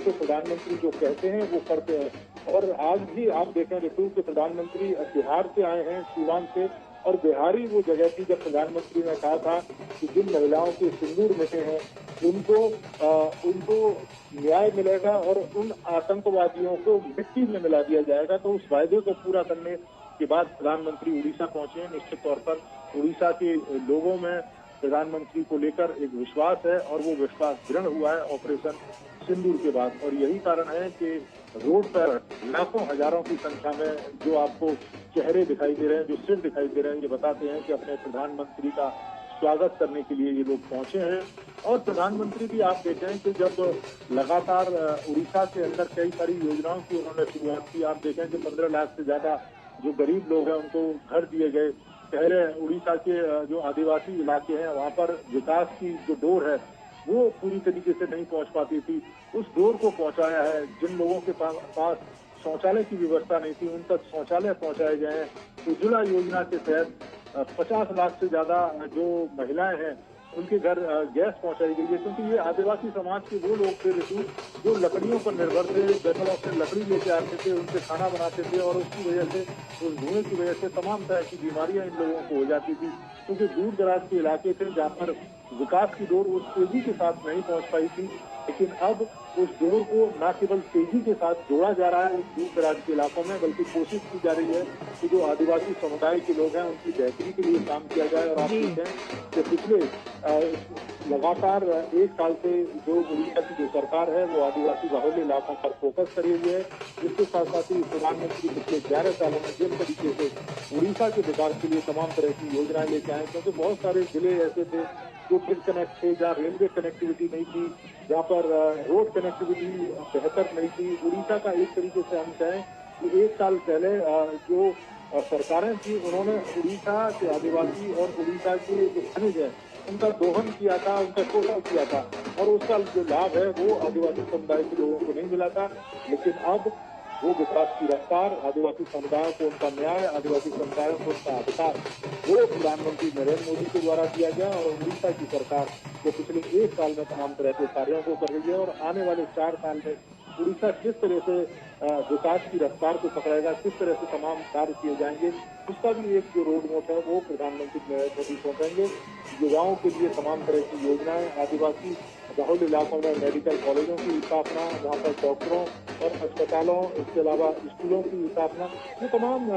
तो प्रधानमंत्री जो कहते हैं वो करते हैं। और आज भी आप देखें ऋतु के प्रधानमंत्री बिहार से आए हैं, सीवान से, और बिहार ही वो जगह थी जब प्रधानमंत्री ने कहा था कि जिन महिलाओं के सिंदूर मिटे हैं उनको न्याय मिलेगा और उन आतंकवादियों को मिट्टी में मिला दिया जाएगा। तो उस वायदे को पूरा करने के बाद प्रधानमंत्री उड़ीसा पहुंचे हैं। निश्चित तौर पर उड़ीसा के लोगों में प्रधानमंत्री को लेकर एक विश्वास है और वो विश्वास दृढ़ हुआ है ऑपरेशन सिंदूर के बाद। और यही कारण है कि रोड पर लाखों हजारों की संख्या में जो आपको चेहरे दिखाई दे रहे हैं, जो सिर दिखाई दे रहे हैं, ये बताते हैं कि अपने प्रधानमंत्री का स्वागत करने के लिए ये लोग पहुंचे हैं। और प्रधानमंत्री भी आप देखें कि जब लगातार उड़ीसा के अंदर कई सारी योजनाओं की उन्होंने शुरुआत की, आप देखें कि 15 लाख से ज्यादा जो गरीब लोग हैं उनको घर दिए गए। पहले उड़ीसा के जो आदिवासी इलाके हैं वहां पर विकास की जो डोर है वो पूरी तरीके से नहीं पहुंच पाती थी, उस डोर को पहुंचाया है। जिन लोगों के पास शौचालय की व्यवस्था नहीं थी उन तक शौचालय पहुंचाए गए हैं। उज्ज्वला योजना के तहत 50 लाख से ज्यादा जो महिलाएं हैं उनके घर गैस पहुंचाई गई है, क्योंकि ये आदिवासी समाज के वो लोग थे जो लकड़ियों पर निर्भर थे, जंगलों से लकड़ी लेके आते थे, उनसे खाना बनाते थे और उसकी वजह से, उस धुएं की वजह से तमाम तरह की बीमारियां इन लोगों को हो जाती थी, क्योंकि दूर दराज के इलाके थे जहाँ पर विकास की डोर उस तेजी के साथ नहीं पहुंच पाई थी। लेकिन अब उस डोर को न केवल तेजी के साथ जोड़ा जा रहा है उस दूर दराज के इलाकों में, बल्कि कोशिश की जा रही है कि जो आदिवासी समुदाय के लोग हैं उनकी बेहतरी के लिए काम किया जाए। और आप देखते हैं कि पिछले लगातार 1 साल से जो उड़ीसा की जो सरकार है वो आदिवासी बाहुल्य इलाकों पर फोकस करी हुई है। इसके साथ साथ ही प्रधानमंत्री पिछले 11 सालों में जिस तरीके से उड़ीसा के विकास के लिए तमाम तरह की योजनाएं लेके आए, क्योंकि बहुत सारे जिले ऐसे थे जो डिस्कनेक्ट थे, जहाँ रेलवे कनेक्टिविटी नहीं थी, जहाँ पर रोड कनेक्टिविटी बेहतर नहीं थी। उड़ीसा का एक तरीके से हम कहें कि 1 साल पहले जो सरकारें थी उन्होंने उड़ीसा के आदिवासी और उड़ीसा के जो खनिज है उनका दोहन किया था, उनका शोषण किया था, और उसका जो लाभ है वो आदिवासी समुदाय के लोगों को नहीं मिला था। लेकिन अब वो विकास की रफ्तार, आदिवासी समुदायों को उनका न्याय, आदिवासी समुदायों को उनका अधिकार, वो प्रधानमंत्री नरेंद्र मोदी के द्वारा दिया गया। और उड़ीसा की सरकार जो पिछले 1 साल में तमाम तरह के कार्यों को कर रही है, और आने वाले 4 साल में उड़ीसा किस तरह से विकास की रफ्तार को पकड़ेगा, किस तरह से तमाम कार्य किए जाएंगे, उसका भी एक जो रोड मैप है वो प्रधानमंत्री नरेंद्र मोदी सौंपेंगे। युवाओं के लिए तमाम तरह की योजनाएं, आदिवासी बाहुल्य इलाकों में मेडिकल कॉलेजों की स्थापना, वहाँ पर डॉक्टरों और अस्पतालों, इसके अलावा स्कूलों की स्थापना, ये तमाम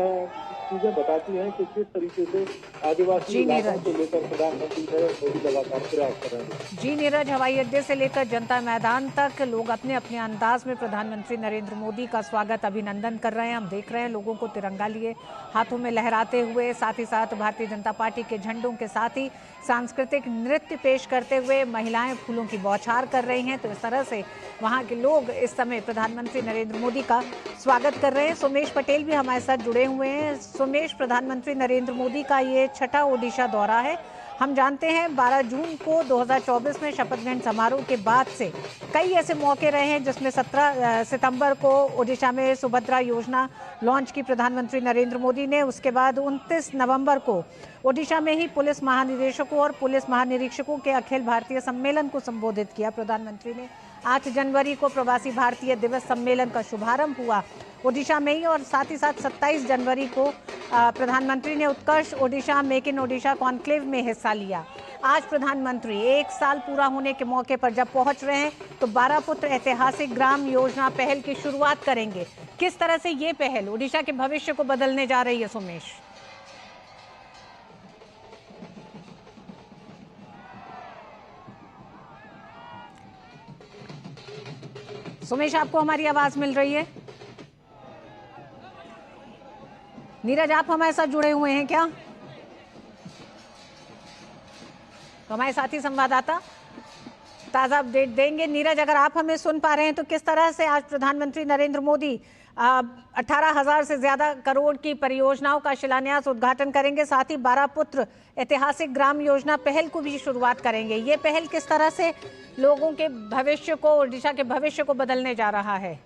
चीजें बताती हैं कि किस तरीके से आदिवासी इलाकों को लेकर प्रधानमंत्री नरेंद्र मोदी लगातार प्रयास कर रहे हैं। जी नीरज, हवाई अड्डे से लेकर जनता मैदान तक लोग अपने अपने अंदाज में प्रधानमंत्री नरेंद्र मोदी का स्वागत, अभिनंदन कर रहे हैं। हम देख रहे हैं लोगों को तिरंगा लिए हाथों में लहराते हुए, साथ ही साथ भारतीय जनता पार्टी के झंडों के साथ ही सांस्कृतिक नृत्य पेश करते हुए महिलाएं फूलों की बौछार कर रही हैं। तो इस तरह से वहां के लोग इस समय प्रधानमंत्री नरेंद्र मोदी का स्वागत कर रहे हैं। सोमेश पटेल भी हमारे साथ जुड़े हुए हैं। सोमेश, प्रधानमंत्री नरेंद्र मोदी का ये छठा ओडिशा दौरा है। हम जानते हैं 12 जून को 2024 में शपथ ग्रहण समारोह के बाद से कई ऐसे मौके रहे हैं जिसमें 17 सितंबर को ओडिशा में सुभद्रा योजना लॉन्च की प्रधानमंत्री नरेंद्र मोदी ने। उसके बाद 29 नवंबर को ओडिशा में ही पुलिस महानिदेशकों और पुलिस महानिरीक्षकों के अखिल भारतीय सम्मेलन को संबोधित किया प्रधानमंत्री ने। 8 जनवरी को प्रवासी भारतीय दिवस सम्मेलन का शुभारंभ हुआ ओडिशा में ही, और साथ ही साथ 27 जनवरी को प्रधानमंत्री ने Utkarsh Odisha make in Odisha conclave में हिस्सा लिया। आज प्रधानमंत्री 1 साल पूरा होने के मौके पर जब पहुंच रहे हैं तो 12 पुत्र ऐतिहासिक ग्राम योजना पहल की शुरुआत करेंगे। किस तरह से ये पहल ओडिशा के भविष्य को बदलने जा रही है सोमेश? सोमेश, आपको हमारी आवाज मिल रही है? नीरज, आप हमारे साथ जुड़े हुए हैं क्या? तो हमारे साथी संवाददाता ताज़ा अपडेट देंगे। नीरज, अगर आप हमें सुन पा रहे हैं तो किस तरह से आज प्रधानमंत्री नरेंद्र मोदी 18,000 से ज़्यादा करोड़ की परियोजनाओं का शिलान्यास, उद्घाटन करेंगे, साथ ही 12 पुत्र ऐतिहासिक ग्राम योजना पहल को भी शुरुआत करेंगे। ये पहल किस तरह से लोगों के भविष्य को, ओडिशा के भविष्य को बदलने जा रहा है?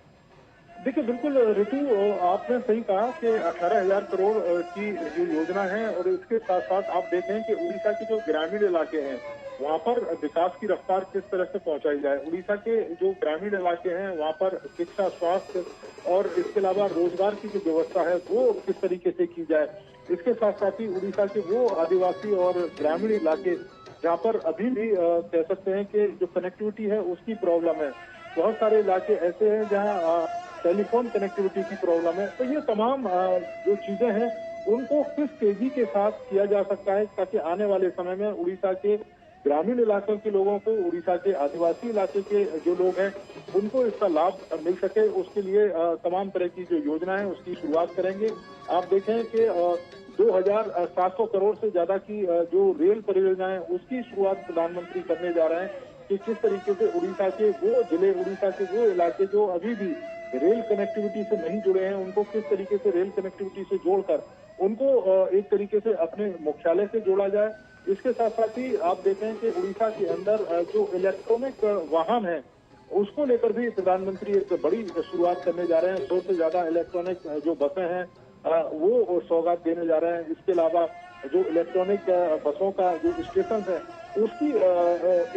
देखिए, बिल्कुल ऋतु, आपने सही कहा कि 18,000 करोड़ की जो योजना है, और इसके साथ साथ आप देखें कि उड़ीसा के जो ग्रामीण इलाके हैं वहाँ पर विकास की रफ्तार किस तरह से पहुंचाई जाए। उड़ीसा के जो ग्रामीण इलाके हैं वहाँ पर शिक्षा, स्वास्थ्य और इसके अलावा रोजगार की जो व्यवस्था है वो किस तरीके से की जाए। इसके साथ साथ ही उड़ीसा के वो आदिवासी और ग्रामीण इलाके जहाँ पर अभी भी कह सकते हैं कि जो कनेक्टिविटी है उसकी प्रॉब्लम है। बहुत सारे इलाके ऐसे हैं जहाँ टेलीफोन कनेक्टिविटी की प्रॉब्लम है। तो ये तमाम जो चीजें हैं उनको किस तेजी के साथ किया जा सकता है ताकि आने वाले समय में उड़ीसा के ग्रामीण इलाकों के लोगों को, उड़ीसा के आदिवासी इलाके के जो लोग हैं उनको इसका लाभ मिल सके, उसके लिए तमाम तरह की जो योजना है उसकी शुरुआत करेंगे। आप देखें कि 2,700 करोड़ से ज्यादा की जो रेल परियोजनाएं उसकी शुरुआत प्रधानमंत्री करने जा रहे हैं कि किस तरीके से उड़ीसा के वो जिले, उड़ीसा के वो इलाके जो अभी भी रेल कनेक्टिविटी से नहीं जुड़े हैं उनको किस तरीके से रेल कनेक्टिविटी से जोड़कर उनको एक तरीके से अपने मुख्यालय से जोड़ा जाए। इसके साथ साथ ही आप देखें कि उड़ीसा के अंदर जो इलेक्ट्रॉनिक वाहन है उसको लेकर भी प्रधानमंत्री एक बड़ी शुरुआत करने जा रहे हैं। 100 से ज्यादा इलेक्ट्रॉनिक जो बसें हैं वो सौगात देने जा रहे हैं। इसके अलावा जो इलेक्ट्रॉनिक बसों का जो स्टेशन है उसकी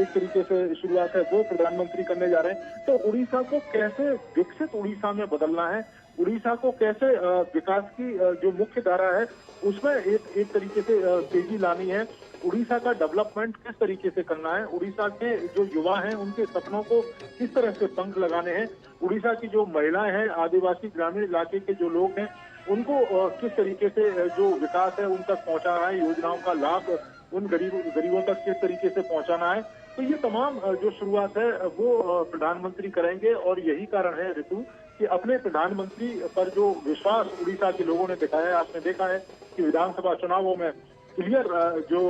एक तरीके से शुरुआत है वो प्रधानमंत्री करने जा रहे हैं। तो उड़ीसा को कैसे विकसित उड़ीसा में बदलना है, उड़ीसा को कैसे विकास की जो मुख्य धारा है उसमें एक तरीके से तेजी लानी है, उड़ीसा का डेवलपमेंट किस तरीके से करना है, उड़ीसा के जो युवा हैं उनके सपनों को किस तरह से पंख लगाने हैं, उड़ीसा की जो महिलाएं हैं, आदिवासी ग्रामीण इलाके के जो लोग हैं उनको किस तरीके से जो विकास है उन तक पहुंचाना है, योजनाओं का लाभ उन गरीबों तक किस तरीके से पहुंचाना है। तो ये तमाम जो शुरुआत है वो प्रधानमंत्री करेंगे और यही कारण है ऋतु कि अपने प्रधानमंत्री पर जो विश्वास उड़ीसा के लोगों ने दिखाया है। आपने देखा है कि विधानसभा चुनावों में क्लियर जो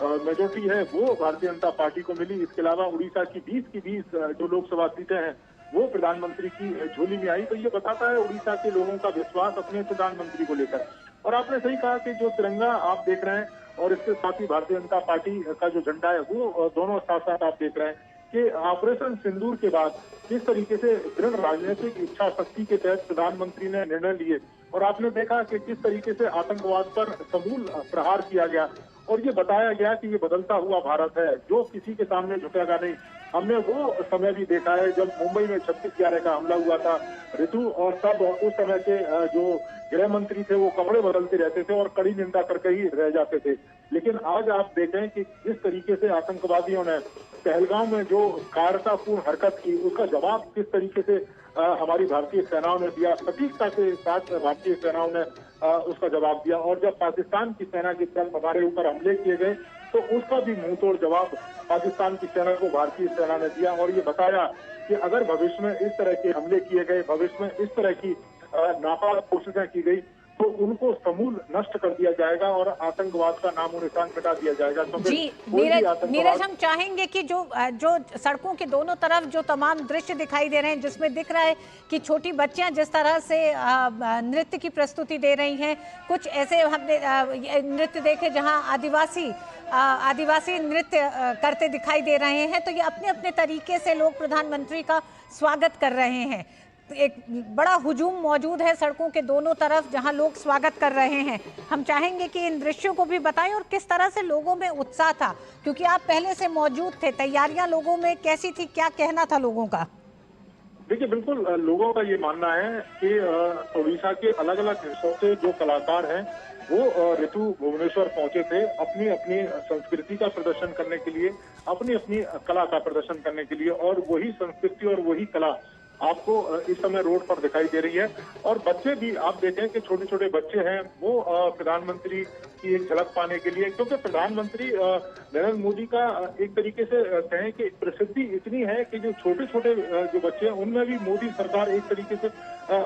मेजोरिटी है वो भारतीय जनता पार्टी को मिली। इसके अलावा उड़ीसा की 20 की 20 जो लोकसभा सीटें हैं वो प्रधानमंत्री की झोली में आई। तो ये बताता है उड़ीसा के लोगों का विश्वास अपने प्रधानमंत्री को लेकर। और आपने सही कहा कि जो तिरंगा आप देख रहे हैं और इसके साथ ही भारतीय जनता पार्टी का जो झंडा है वो दोनों साथ साथ आप देख रहे हैं कि ऑपरेशन सिंदूर के बाद किस तरीके से दृढ़ राजनीतिक इच्छा शक्ति के तहत प्रधानमंत्री ने निर्णय लिए और आपने देखा कि किस तरीके से आतंकवाद पर समूल प्रहार किया गया और ये बताया गया कि ये बदलता हुआ भारत है जो किसी के सामने झुकेगा नहीं। हमने वो समय भी देखा है जब मुंबई में 26/11 का हमला हुआ था ऋतु, और तब उस समय के जो गृह मंत्री थे वो कपड़े बदलते रहते थे और कड़ी निंदा करके ही रह जाते थे। लेकिन आज आप देखें कि जिस तरीके से आतंकवादियों ने पहलगाम में जो कायरतापूर्ण हरकत की उसका जवाब किस तरीके से हमारी भारतीय सेनाओं ने दिया, सटीकता के साथ भारतीय सेनाओं ने उसका जवाब दिया। और जब पाकिस्तान की सेना की तरफ हमारे ऊपर हमले किए गए तो उसका भी मुंहतोड़ जवाब पाकिस्तान की सेना को भारतीय सेना ने दिया और ये बताया कि अगर भविष्य में इस तरह के हमले किए गए, भविष्य में इस तरह की नापाक कोशिशें की गई तो उनको समूल नष्ट कर दिया जाएगा और आतंकवाद का नामो निशान मिटा दिया जाएगा। तो जी नीरज, हम चाहेंगे कि जो सड़कों के दोनों तरफ जो तमाम दृश्य दिखाई दे रहे हैं जिसमें दिख रहा है कि छोटी बच्चियां जिस तरह से नृत्य की प्रस्तुति दे रही हैं, कुछ ऐसे हमने नृत्य देखे जहां आदिवासी नृत्य करते दिखाई दे रहे हैं। तो ये अपने अपने तरीके से लोग प्रधानमंत्री का स्वागत कर रहे हैं। एक बड़ा हुजूम मौजूद है सड़कों के दोनों तरफ जहां लोग स्वागत कर रहे हैं। हम चाहेंगे कि इन दृश्यों को भी बताएं और किस तरह से लोगों में उत्साह था, क्योंकि आप पहले से मौजूद थे। तैयारियां लोगों में कैसी थी, क्या कहना था लोगों का? देखिए, बिल्कुल लोगों का ये मानना है कि उड़ीसा के अलग अलग हिस्सों से जो कलाकार हैं वो ऋतु भुवनेश्वर पहुंचे थे अपनी अपनी संस्कृति का प्रदर्शन करने के लिए, अपनी अपनी कला का प्रदर्शन करने के लिए। और वही संस्कृति और वही कला आपको इस समय रोड पर दिखाई दे रही है। और बच्चे भी आप देखें कि छोटे छोटे बच्चे हैं वो प्रधानमंत्री की एक झलक पाने के लिए, क्योंकि प्रधानमंत्री नरेंद्र मोदी का एक तरीके से कहें कि प्रसिद्धि इतनी है कि जो छोटे छोटे जो बच्चे हैं उनमें भी मोदी सरकार एक तरीके से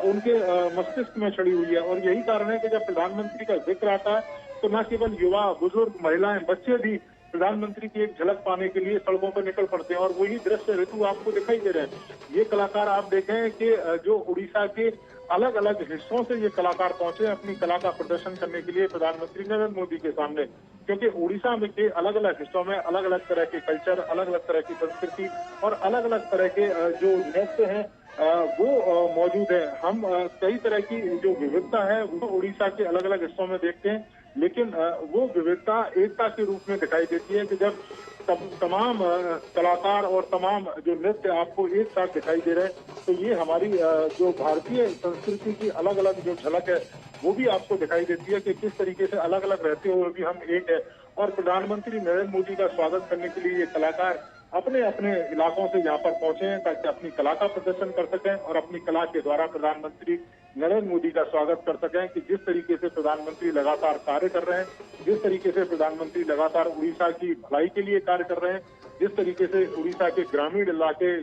उनके मस्तिष्क में चढ़ी हुई है। और यही कारण है कि जब प्रधानमंत्री का जिक्र आता है तो न केवल युवा, बुजुर्ग, महिलाएं, बच्चे भी प्रधानमंत्री की एक झलक पाने के लिए सड़कों पर निकल पड़ते हैं। और वही दृश्य ऋतु आपको दिखाई दे रहे हैं। ये कलाकार आप देखें कि जो उड़ीसा के अलग अलग हिस्सों से ये कलाकार पहुंचे अपनी कला का प्रदर्शन करने के लिए प्रधानमंत्री नरेंद्र मोदी के सामने, क्योंकि उड़ीसा में के अलग अलग हिस्सों में अलग अलग तरह के कल्चर, अलग अलग तरह की संस्कृति और अलग अलग तरह के जो नृत्य हैं वो मौजूद है। हम कई तरह की जो विविधता है वो उड़ीसा के अलग अलग हिस्सों में देखते हैं, लेकिन वो विविधता एकता के रूप में दिखाई देती है कि जब तमाम कलाकार और तमाम जो नृत्य आपको एक साथ दिखाई दे रहे हैं, तो ये हमारी जो भारतीय संस्कृति की अलग अलग जो झलक है वो भी आपको दिखाई देती है कि किस तरीके से अलग अलग रहते हुए भी हम एक है। और प्रधानमंत्री नरेंद्र मोदी का स्वागत करने के लिए ये कलाकार अपने अपने इलाकों से यहाँ पर पहुंचे हैं ताकि अपनी कला का प्रदर्शन कर सकें और अपनी कला के द्वारा प्रधानमंत्री नरेंद्र मोदी का स्वागत कर सकें कि जिस तरीके से प्रधानमंत्री लगातार कार्य कर रहे हैं, जिस तरीके से प्रधानमंत्री लगातार उड़ीसा की भलाई के लिए कार्य कर रहे हैं, जिस तरीके से उड़ीसा के ग्रामीण इलाके,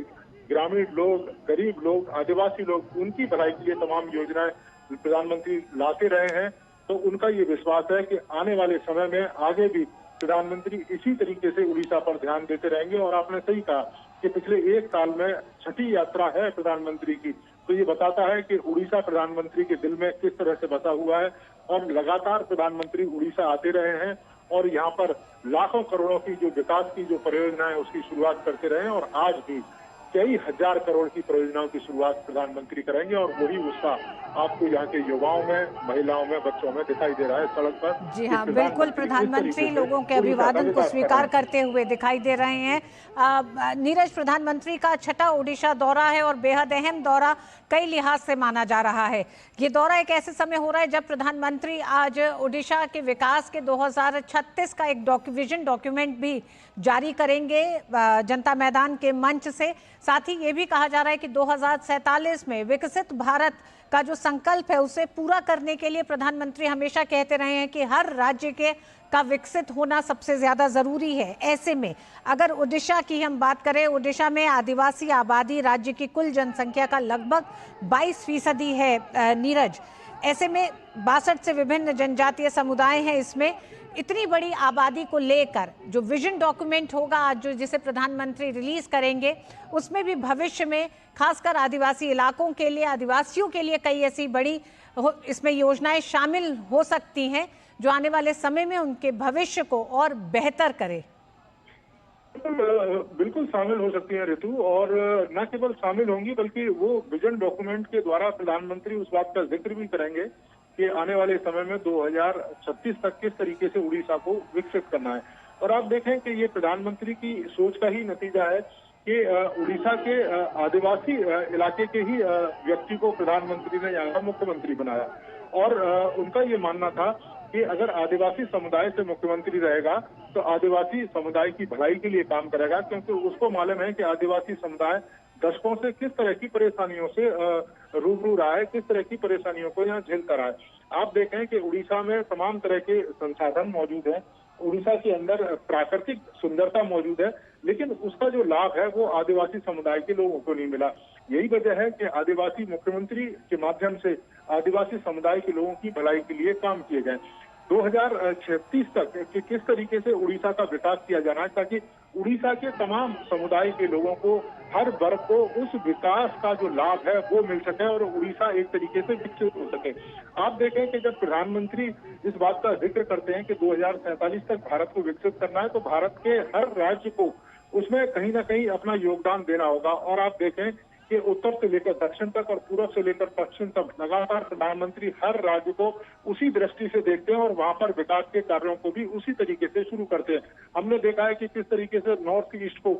ग्रामीण लोग, गरीब लोग, आदिवासी लोग, उनकी भलाई के लिए तमाम योजनाएं प्रधानमंत्री लाते रहे हैं, तो उनका ये विश्वास है कि आने वाले समय में आगे भी प्रधानमंत्री इसी तरीके से उड़ीसा पर ध्यान देते रहेंगे। और आपने सही कहा कि पिछले एक साल में छठी यात्रा है प्रधानमंत्री की, तो ये बताता है कि उड़ीसा प्रधानमंत्री के दिल में किस तरह से बसा हुआ है। और लगातार प्रधानमंत्री उड़ीसा आते रहे हैं और यहाँ पर लाखों करोड़ों की जो विकास की जो परियोजना है उसकी शुरुआत करते रहे हैं। और आज भी कई हजार करोड़ की परियोजनाओं की शुरुआत प्रधानमंत्री करेंगे और वही उत्साह आपको यहाँ के युवाओं में, महिलाओं में, बच्चों में दिखाई दे रहा है सड़क पर। जी हाँ, बिल्कुल प्रधानमंत्री लोगों के अभिवादन को स्वीकार करते हुए दिखाई दे रहे हैं। नीरज, प्रधानमंत्री का छठा ओडिशा दौरा है और बेहद अहम दौरा कई लिहाज से माना जा रहा है। ये दौरा एक ऐसे समय हो रहा है जब प्रधानमंत्री आज ओडिशा के विकास के 2036 का एक विजन डॉक्यूमेंट भी जारी करेंगे जनता मैदान के मंच से। साथ ही ये भी कहा जा रहा है कि 2047 में विकसित भारत का जो संकल्प है उसे पूरा करने के लिए प्रधानमंत्री हमेशा कहते रहे हैं कि हर राज्य के का विकसित होना सबसे ज्यादा जरूरी है। ऐसे में अगर ओडिशा की हम बात करें, ओडिशा में आदिवासी आबादी राज्य की कुल जनसंख्या का लगभग 22% है नीरज। ऐसे में 62 से विभिन्न जनजातीय समुदाय हैं इसमें। इतनी बड़ी आबादी को लेकर जो विजन डॉक्यूमेंट होगा आज जो जिसे प्रधानमंत्री रिलीज करेंगे, उसमें भी भविष्य में खासकर आदिवासी इलाकों के लिए, आदिवासियों के लिए कई ऐसी बड़ी इसमें योजनाएं शामिल हो सकती हैं जो आने वाले समय में उनके भविष्य को और बेहतर करे। बिल्कुल शामिल हो सकती हैं ऋतु, और न केवल शामिल होंगी बल्कि वो विजन डॉक्यूमेंट के द्वारा प्रधानमंत्री उस बात का जिक्र भी करेंगे कि आने वाले समय में 2036 तक किस तरीके से उड़ीसा को विकसित करना है। और आप देखें कि ये प्रधानमंत्री की सोच का ही नतीजा है कि उड़ीसा के आदिवासी इलाके के ही व्यक्ति को प्रधानमंत्री ने यहाँ का मुख्यमंत्री बनाया। और उनका ये मानना था कि अगर आदिवासी समुदाय से मुख्यमंत्री रहेगा तो आदिवासी समुदाय की भलाई के लिए काम करेगा, क्योंकि उसको मालूम है कि आदिवासी समुदाय दशकों से किस तरह की परेशानियों से रूबरू रहा है, किस तरह की परेशानियों को यहाँ झेलता रहा है। आप देखें कि उड़ीसा में तमाम तरह के संसाधन मौजूद हैं, उड़ीसा के अंदर प्राकृतिक सुंदरता मौजूद है, लेकिन उसका जो लाभ है वो आदिवासी समुदाय के लोगों को नहीं मिला। यही वजह है कि आदिवासी मुख्यमंत्री के माध्यम से आदिवासी समुदाय के लोगों की भलाई के लिए काम किए गए। 2036 तक कि किस तरीके से उड़ीसा का विकास किया जाना है ताकि उड़ीसा के तमाम समुदाय के लोगों को, हर वर्ग को उस विकास का जो लाभ है वो मिल सके और उड़ीसा एक तरीके से विकसित हो सके। आप देखें कि जब प्रधानमंत्री इस बात का जिक्र करते हैं कि 2047 तक भारत को विकसित करना है, तो भारत के हर राज्य को उसमें कहीं ना कहीं अपना योगदान देना होगा। और आप देखें कि उत्तर से लेकर दक्षिण तक और पूर्व से लेकर पश्चिम तक लगातार प्रधानमंत्री हर राज्य को उसी दृष्टि से देखते हैं और वहां पर विकास के कार्यों को भी उसी तरीके से शुरू करते हैं। हमने देखा है कि किस तरीके से नॉर्थ ईस्ट को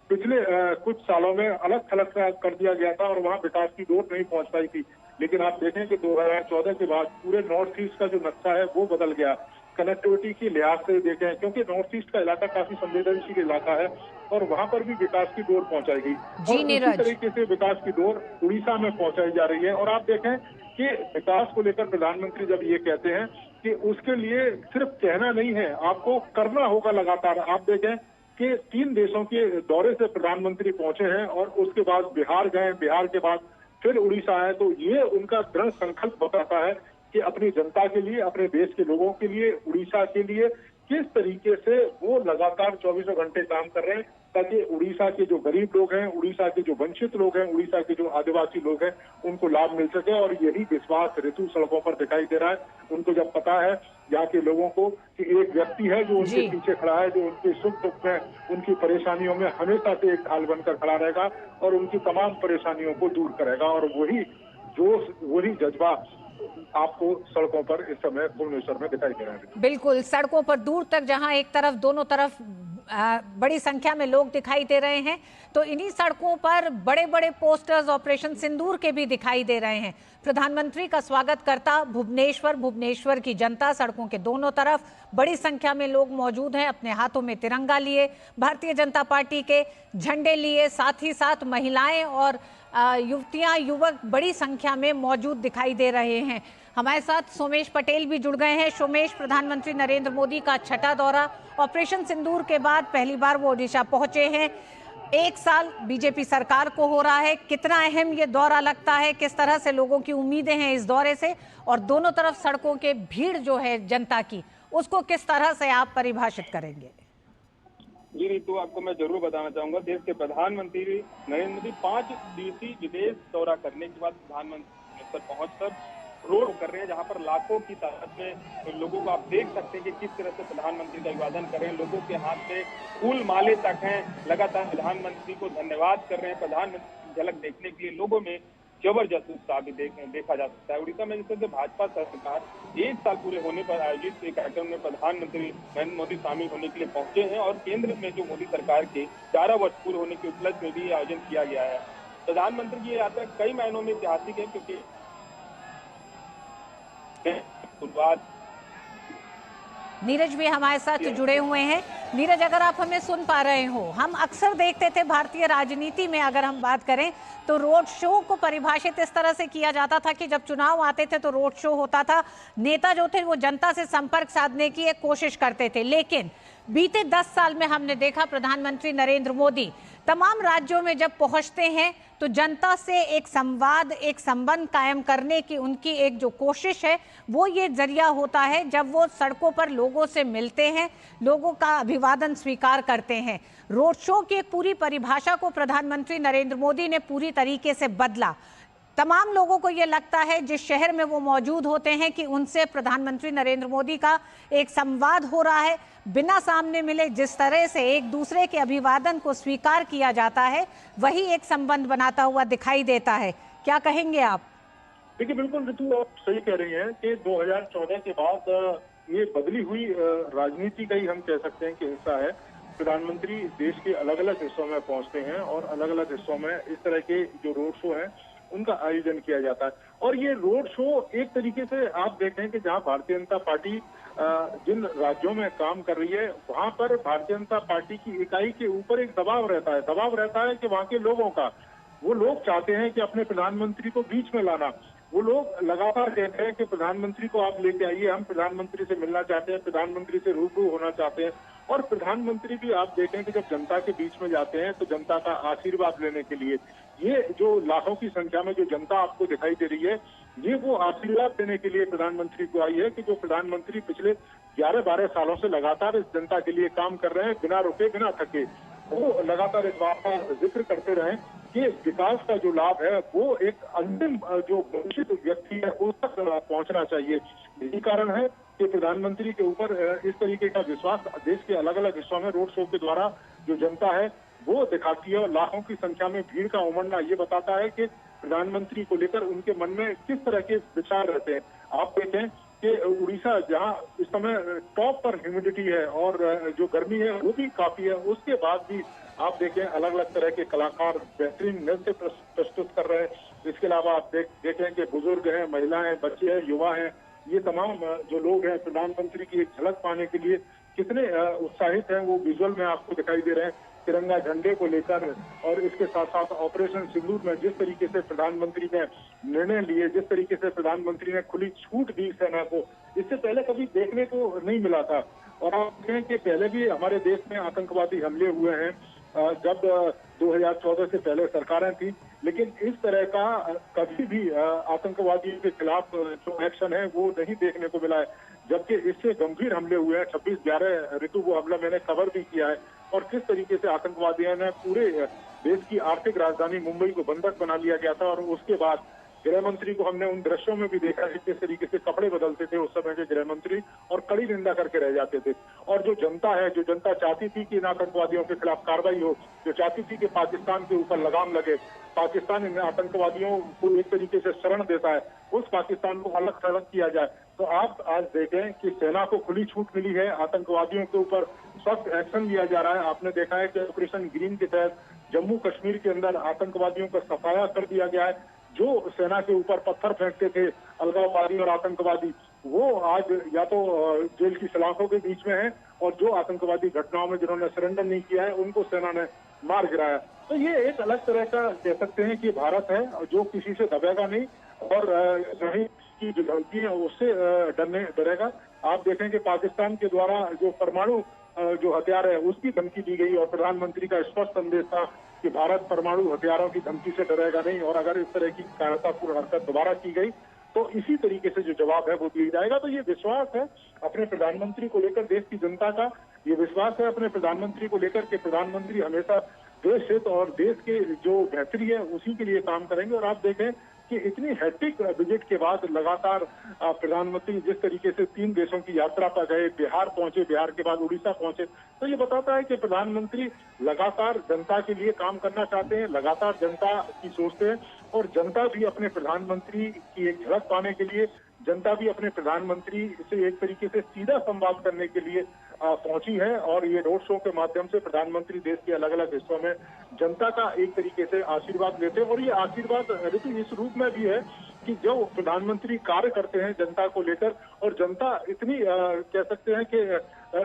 पिछले कुछ सालों में अलग थलग कर दिया गया था और वहां विकास की डोर नहीं पहुंच पाई थी, लेकिन आप देखें कि 2014 के बाद पूरे नॉर्थ ईस्ट का जो नक्शा है वो बदल गया। कनेक्टिविटी की लिहाज से देखें, क्योंकि नॉर्थ ईस्ट का इलाका काफी संवेदनशील इलाका है और वहां पर भी विकास की डोर पहुंचाई गई और इसी तरीके से विकास की डोर उड़ीसा में पहुंचाई जा रही है। और आप देखें कि विकास को लेकर प्रधानमंत्री जब ये कहते हैं कि उसके लिए सिर्फ कहना नहीं है, आपको करना होगा लगातार। आप देखें कि 3 देशों के दौरे से प्रधानमंत्री पहुंचे हैं और उसके बाद बिहार गए, बिहार के बाद फिर उड़ीसा आए, तो ये उनका दृढ़ संकल्प बताता है कि अपनी जनता के लिए, अपने देश के लोगों के लिए, उड़ीसा के लिए किस तरीके से वो लगातार 24 घंटे काम कर रहे हैं ताकि उड़ीसा के जो गरीब लोग हैं, उड़ीसा के जो वंचित लोग हैं, उड़ीसा के जो आदिवासी लोग हैं, उनको लाभ मिल सके। और यही विश्वास ऋतु सड़कों पर दिखाई दे रहा है। उनको जब पता है यहाँ के लोगों को कि एक व्यक्ति है जो उनके पीछे खड़ा है, जो उनके सुख दुख में, उनकी परेशानियों में हमेशा से एक ढाल बनकर खड़ा रहेगा और उनकी तमाम परेशानियों को दूर करेगा। और वही जोश, वही जज्बा आपको सड़कों पर इस समय भुवनेश्वर में दिखाई दे रहा है। बिल्कुल, सड़कों पर दूर तक, जहां एक तरफ दोनों तरफ बड़ी संख्या में लोग दिखाई दे रहे हैं। तो इन्हीं सड़कों पर बड़े बड़े पोस्टर्स ऑपरेशन सिंदूर के भी दिखाई दे रहे हैं। प्रधानमंत्री का स्वागत करता भुवनेश्वर की जनता, सड़कों के दोनों तरफ बड़ी संख्या में लोग मौजूद हैं, अपने हाथों में तिरंगा लिए, भारतीय जनता पार्टी के झंडे लिए, साथ ही साथ महिलाएं और युवतियां युवक बड़ी संख्या में मौजूद दिखाई दे रहे हैं। हमारे साथ सोमेश पटेल भी जुड़ गए हैं। सोमेश, प्रधानमंत्री नरेंद्र मोदी का छठा दौरा, ऑपरेशन सिंदूर के बाद पहली बार वो ओडिशा पहुंचे हैं। 1 साल बीजेपी सरकार को हो रहा है, कितना अहम ये दौरा लगता है, किस तरह से लोगों की उम्मीदें हैं इस दौरे से, और दोनों तरफ सड़कों के भीड़ जो है जनता की, उसको किस तरह से आप परिभाषित करेंगे? जी रितु, आपको मैं जरूर बताना चाहूंगा, देश के प्रधानमंत्री नरेंद्र मोदी 5 दिवसीय विदेश दौरा करने के बाद प्रधानमंत्री पर पहुंचकर रोड कर रहे हैं, जहां पर लाखों की तादाद में लोगों को आप देख सकते हैं कि किस तरह से प्रधानमंत्री का अभिवादन कर रहे हैं। लोगों के हाथ में फूल माले तक हैं, लगातार प्रधानमंत्री को धन्यवाद कर रहे हैं। प्रधानमंत्री की झलक देखने के लिए लोगों में जबरदस्त उत्साह भी देखा जा सकता है। उड़ीसा में जिस तरह से भाजपा सरकार 1 साल पूरे होने पर आयोजित एक कार्यक्रम में प्रधानमंत्री नरेंद्र मोदी शामिल होने के लिए पहुंचे हैं, और केंद्र में जो मोदी सरकार के 11 वर्ष पूरे होने के उपलक्ष्य में भी आयोजन किया गया है। प्रधानमंत्री की यात्रा कई मायनों में ऐतिहासिक है, क्योंकि नीरज भी हमारे साथ जुड़े हुए हैं। नीरज, अगर आप हमें सुन पा रहे हो, हम अक्सर देखते थे भारतीय राजनीति में, अगर हम बात करें तो रोड शो को परिभाषित इस तरह से किया जाता था कि जब चुनाव आते थे तो रोड शो होता था, नेता जो थे वो जनता से संपर्क साधने की एक कोशिश करते थे। लेकिन बीते 10 साल में हमने देखा प्रधानमंत्री नरेंद्र मोदी तमाम राज्यों में जब पहुंचते हैं तो जनता से एक संवाद, एक संबंध कायम करने की उनकी एक जो कोशिश है, वो ये जरिया होता है जब वो सड़कों पर लोगों से मिलते हैं, लोगों का अभिवादन स्वीकार करते हैं। रोड शो की एक पूरी परिभाषा को प्रधानमंत्री नरेंद्र मोदी ने पूरी तरीके से बदला। तमाम लोगों को ये लगता है जिस शहर में वो मौजूद होते हैं कि उनसे प्रधानमंत्री नरेंद्र मोदी का एक संवाद हो रहा है, बिना सामने मिले जिस तरह से एक दूसरे के अभिवादन को स्वीकार किया जाता है, वही एक संबंध बनाता हुआ दिखाई देता है। क्या कहेंगे आप? देखिए, बिल्कुल ऋतु, आप सही कह रही हैं कि 2014 के बाद ये बदली हुई राजनीति का ही हम कह सकते हैं कि हिस्सा है। प्रधानमंत्री देश के अलग अलग हिस्सों में पहुंचते हैं और अलग अलग हिस्सों में इस तरह के जो रोड शो है उनका आयोजन किया जाता है। और ये रोड शो एक तरीके से आप देखें कि जहां भारतीय जनता पार्टी जिन राज्यों में काम कर रही है, वहां पर भारतीय जनता पार्टी की इकाई के ऊपर एक दबाव रहता है कि वहां के लोगों का, वो लोग चाहते हैं कि अपने प्रधानमंत्री को बीच में लाना। वो लोग लगातार कहते हैं कि प्रधानमंत्री को आप लेके आइए, हम प्रधानमंत्री से मिलना चाहते हैं, प्रधानमंत्री से रूबरू होना चाहते हैं। और प्रधानमंत्री भी आप देखें कि जब जनता के बीच में जाते हैं तो जनता का आशीर्वाद लेने के लिए, ये जो लाखों की संख्या में जो जनता आपको दिखाई दे रही है, ये वो आशीर्वाद देने के लिए प्रधानमंत्री को आई है कि जो प्रधानमंत्री पिछले 11-12 सालों से लगातार इस जनता के लिए काम कर रहे हैं, बिना रुके बिना थके। वो लगातार इस बात का जिक्र करते रहे कि विकास का जो लाभ है वो एक अंतिम जो वंचित व्यक्ति है उस तक पहुंचना चाहिए। यही कारण है कि प्रधानमंत्री के ऊपर इस तरीके का विश्वास देश के अलग अलग हिस्सों में रोड शो के द्वारा जो जनता है वो दिखाती है। और लाखों की संख्या में भीड़ का उमड़ना ये बताता है कि प्रधानमंत्री को लेकर उनके मन में किस तरह के विचार रहते हैं। आप देखें कि उड़ीसा जहां इस समय टॉप पर ह्यूमिडिटी है और जो गर्मी है वो भी काफी है, उसके बाद भी आप देखें अलग अलग तरह के कलाकार बेहतरीन नृत्य प्रस्तुत कर रहे हैं। इसके अलावा आप देखें कि बुजुर्ग हैं, महिलाएं, बच्चे हैं, युवा हैं, ये तमाम जो लोग हैं प्रधानमंत्री की एक झलक पाने के लिए कितने उत्साहित हैं, वो विजुअल में आपको दिखाई दे रहे हैं तिरंगा झंडे को लेकर। और इसके साथ साथ ऑपरेशन सिंदूर में जिस तरीके से प्रधानमंत्री ने निर्णय लिए, जिस तरीके से प्रधानमंत्री ने खुली छूट दी सेना को, इससे पहले कभी देखने को नहीं मिला था। और आप देखें कि पहले भी हमारे देश में आतंकवादी हमले हुए हैं, जब 2014 से पहले सरकारें थी, लेकिन इस तरह का कभी भी आतंकवादियों के खिलाफ जो एक्शन है वो नहीं देखने को मिला है। जबकि इससे गंभीर हमले हुए हैं 26/11 ऋतु, वो हमला मैंने कवर भी किया है। और किस तरीके से आतंकवादियों ने पूरे देश की आर्थिक राजधानी मुंबई को बंधक बना लिया गया था और उसके बाद गृह मंत्री को हमने उन दृश्यों में भी देखा है किस तरीके से कपड़े बदलते थे उस समय के गृह मंत्री और कड़ी निंदा करके रह जाते थे। और जो जनता है, जो जनता चाहती थी कि इन आतंकवादियों के खिलाफ कार्रवाई हो, जो चाहती थी कि पाकिस्तान के ऊपर लगाम लगे, पाकिस्तान इन आतंकवादियों को एक तरीके से शरण देता है, उस पाकिस्तान को अलग थलग किया जाए। तो आप आज देखें कि सेना को खुली छूट मिली है, आतंकवादियों के ऊपर सख्त एक्शन लिया जा रहा है। आपने देखा है कि ऑपरेशन ग्रीन के तहत जम्मू कश्मीर के अंदर आतंकवादियों का सफाया कर दिया गया है। जो सेना के ऊपर पत्थर फेंकते थे अलगाववादी और आतंकवादी, वो आज या तो जेल की सलाखों के बीच में है, और जो आतंकवादी घटनाओं में जिन्होंने सरेंडर नहीं किया है उनको सेना ने मार गिराया। तो ये एक अलग तरह का कह सकते हैं कि भारत है जो किसी से दबेगा नहीं, और नहीं की जो धमकी है उससे डरेगा। आप देखें कि पाकिस्तान के द्वारा जो परमाणु जो हथियार है उसकी धमकी दी गई, और प्रधानमंत्री का स्पष्ट संदेश था कि भारत परमाणु हथियारों की धमकी से डरेगा नहीं, और अगर इस तरह की कायरतापूर्ण हरकत दोबारा की गई तो इसी तरीके से जो जवाब है वो दिया जाएगा। तो ये विश्वास है अपने प्रधानमंत्री को लेकर देश की जनता का, ये विश्वास है अपने प्रधानमंत्री को लेकर के प्रधानमंत्री हमेशा देश हित और देश के जो बेहतरी है उसी के लिए काम करेंगे। और आप देखें कि इतनी हैट्रिक विजिट के बाद लगातार प्रधानमंत्री जिस तरीके से 3 देशों की यात्रा पर गए, बिहार पहुंचे, बिहार के बाद उड़ीसा पहुंचे, तो ये बताता है कि प्रधानमंत्री लगातार जनता के लिए काम करना चाहते हैं, लगातार जनता की सोचते हैं, और जनता भी अपने प्रधानमंत्री की एक झलक पाने के लिए, जनता भी अपने प्रधानमंत्री से एक तरीके से सीधा संवाद करने के लिए पहुंची है। और ये रोड शो के माध्यम से प्रधानमंत्री देश के अलग अलग हिस्सों में जनता का एक तरीके से आशीर्वाद लेते हैं। और ये आशीर्वाद ऋतु इस रूप में भी है कि जो प्रधानमंत्री कार्य करते हैं जनता को लेकर, और जनता इतनी कह सकते हैं कि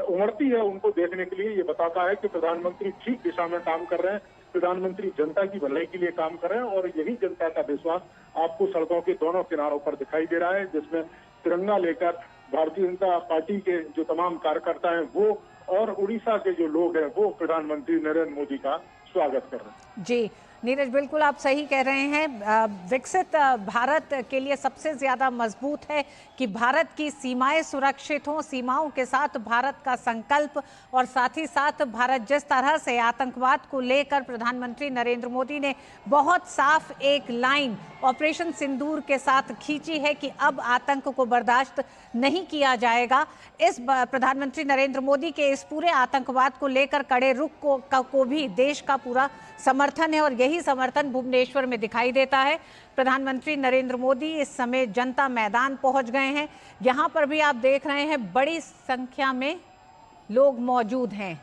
उमड़ती है उनको देखने के लिए, ये बताता है कि प्रधानमंत्री ठीक दिशा में काम कर रहे हैं, प्रधानमंत्री जनता की भलाई के लिए काम कर रहे हैं। और यही जनता का विश्वास आपको सड़कों के दोनों किनारों पर दिखाई दे रहा है, जिसमें तिरंगा लेकर भारतीय जनता पार्टी के जो तमाम कार्यकर्ता हैं वो, और उड़ीसा के जो लोग हैं वो प्रधानमंत्री नरेंद्र मोदी का स्वागत कर रहे हैं। जी नीरज, बिल्कुल आप सही कह रहे हैं। विकसित भारत के लिए सबसे ज़्यादा मजबूत है कि भारत की सीमाएं सुरक्षित हों, सीमाओं के साथ भारत का संकल्प, और साथ ही साथ भारत जिस तरह से आतंकवाद को लेकर प्रधानमंत्री नरेंद्र मोदी ने बहुत साफ एक लाइन ऑपरेशन सिंदूर के साथ खींची है कि अब आतंक को बर्दाश्त नहीं किया जाएगा। इस प्रधानमंत्री नरेंद्र मोदी के इस पूरे आतंकवाद को लेकर कड़े रुख को भी देश का पूरा समर्थन है, और यही समर्थन भुवनेश्वर में दिखाई देता है। प्रधानमंत्री नरेंद्र मोदी इस समय जनता मैदान पहुंच गए हैं। यहां पर भी आप देख रहे हैं बड़ी संख्या में लोग मौजूद हैं।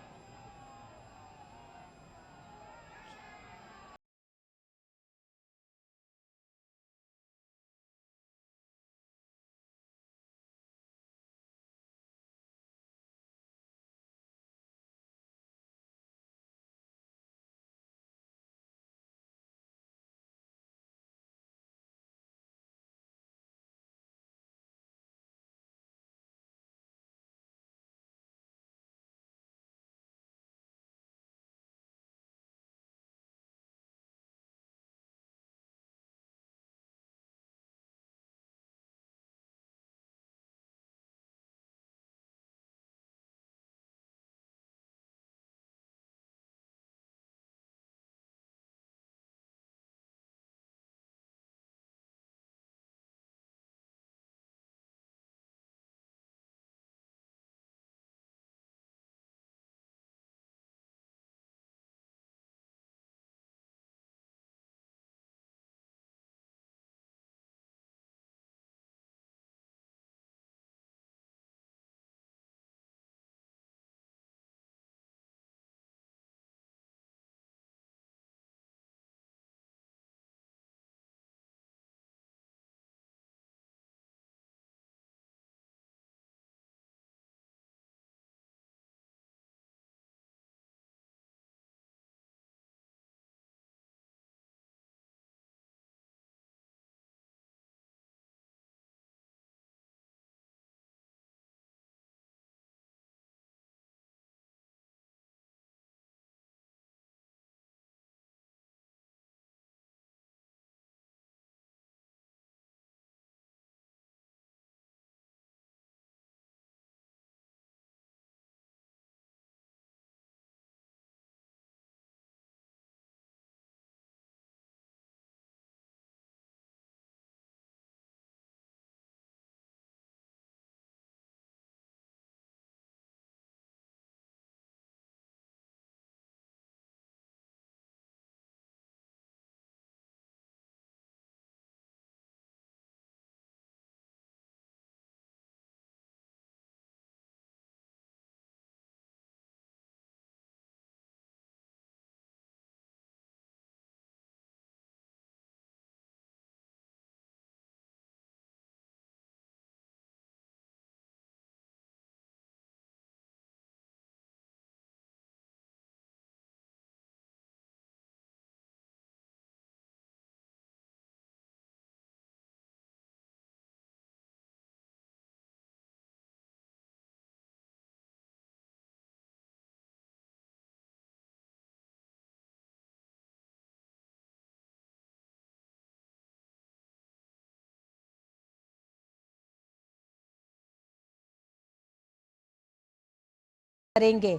करेंगे।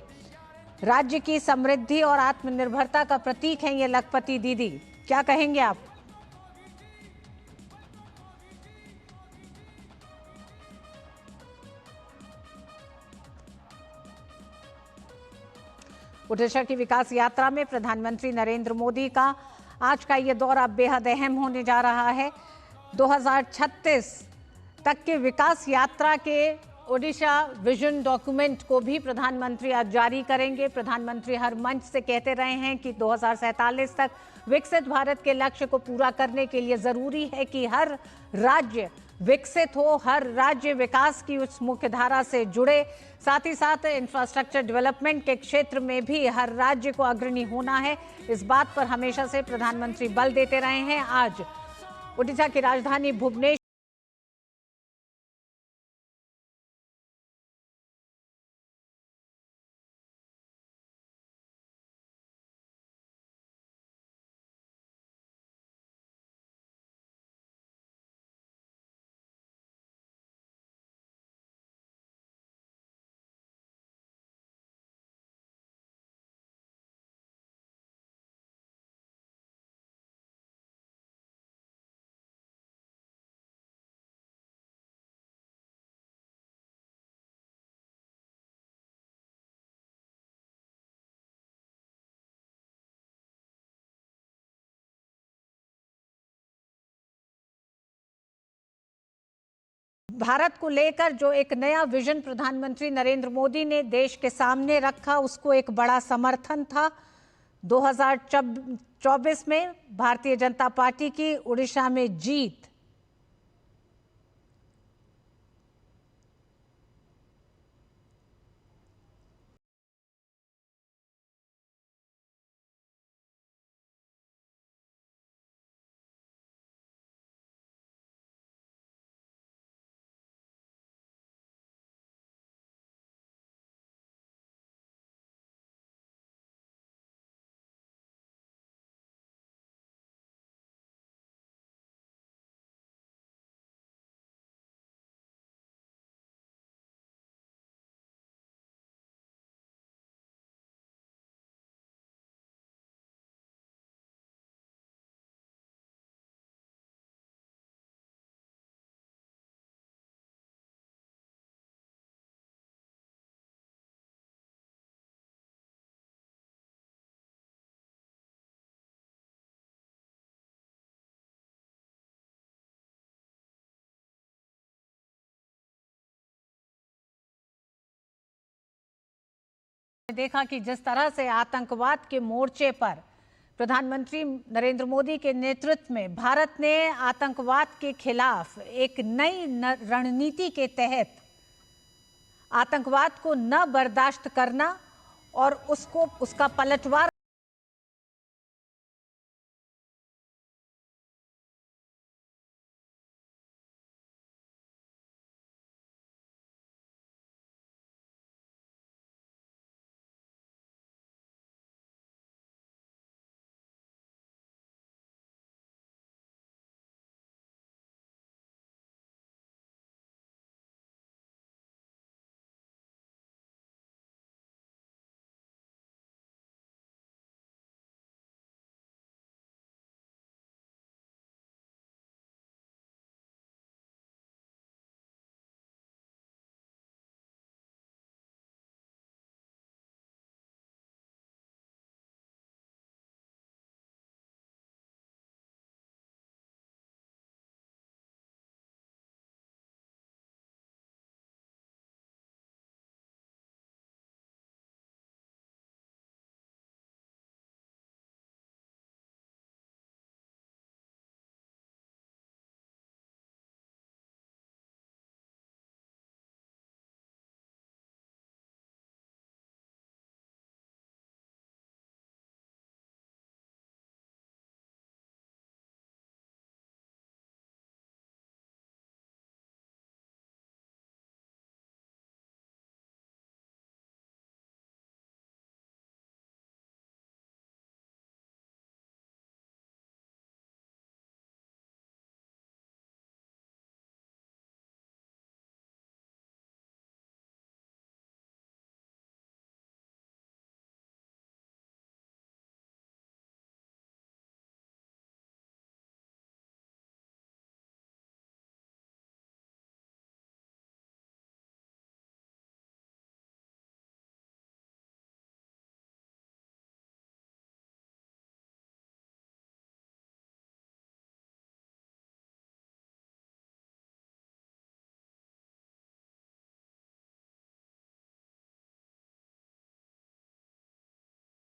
राज्य की समृद्धि और आत्मनिर्भरता का प्रतीक है ये लखपति दीदी, क्या कहेंगे आप? ओडिशा की विकास यात्रा में प्रधानमंत्री नरेंद्र मोदी का आज का ये दौरा बेहद अहम होने जा रहा है। 2036 तक के विकास यात्रा के ओडिशा विजन डॉक्यूमेंट को भी प्रधानमंत्री आज जारी करेंगे। प्रधानमंत्री हर मंच से कहते रहे हैं कि 2047 तक विकसित भारत के लक्ष्य को पूरा करने के लिए जरूरी है कि हर राज्य विकसित हो, हर राज्य विकास की उस मुख्य धारा से जुड़े। साथ ही साथ इंफ्रास्ट्रक्चर डेवलपमेंट के क्षेत्र में भी हर राज्य को अग्रणी होना है। इस बात पर हमेशा से प्रधानमंत्री बल देते रहे हैं। आज ओडिशा की राजधानी भुवनेश्वर भारत को लेकर जो एक नया विजन प्रधानमंत्री नरेंद्र मोदी ने देश के सामने रखा, उसको एक बड़ा समर्थन था। 2024 में भारतीय जनता पार्टी की उड़ीसा में जीत। देखा कि जिस तरह से आतंकवाद के मोर्चे पर प्रधानमंत्री नरेंद्र मोदी के नेतृत्व में भारत ने आतंकवाद के खिलाफ एक नई रणनीति के तहत आतंकवाद को न बर्दाश्त करना और उसको उसका पलटवार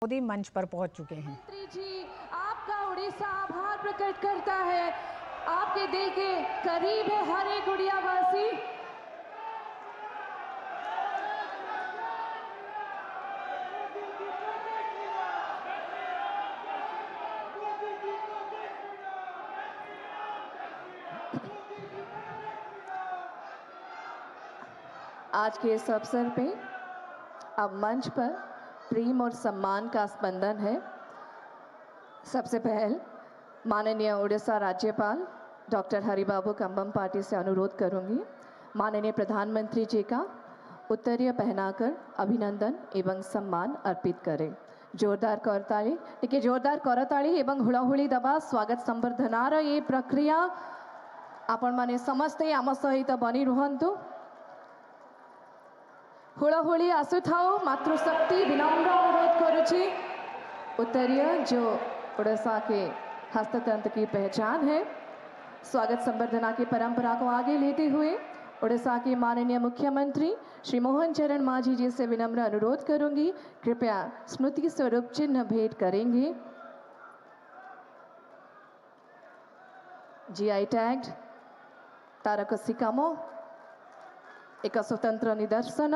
मोदी मंच पर पहुंच चुके हैं। मंत्री जी, आपका उड़ीसा आभार प्रकट करता है। आपके दिल के करीब है हर एक उड़ियावासी। आज के इस अवसर पे अब मंच पर प्रेम और सम्मान का स्पंदन है। सबसे पहले माननीय उड़ीसा राज्यपाल डॉक्टर हरिबाबू कंबम से अनुरोध करूंगी, माननीय प्रधानमंत्री जी का उत्तरीय पहनाकर अभिनंदन एवं सम्मान अर्पित करें। जोरदार करताली, टिके जोरदार करताली एवं हुड़ाहुड़ी दबा स्वागत संबर्धनार ये प्रक्रिया आपण माने समस्ते आम सहित बनी रुहंतु। हुड़ाहुड़ी आसुथाओ, मातृशक्ति विनम्र अनुरोध करुछि। उत्तरीय जो उड़ीसा के हस्ततंत्र की पहचान है, स्वागत संबर्धना की परंपरा को आगे लेते हुए उड़ीसा के माननीय मुख्यमंत्री श्री मोहन चरण मांझी जी से विनम्र अनुरोध करूंगी, कृपया स्मृति स्वरूप चिन्ह भेंट करेंगे। जीआई टैग्ड तारक सिकामो एक स्वतंत्र निदर्शन।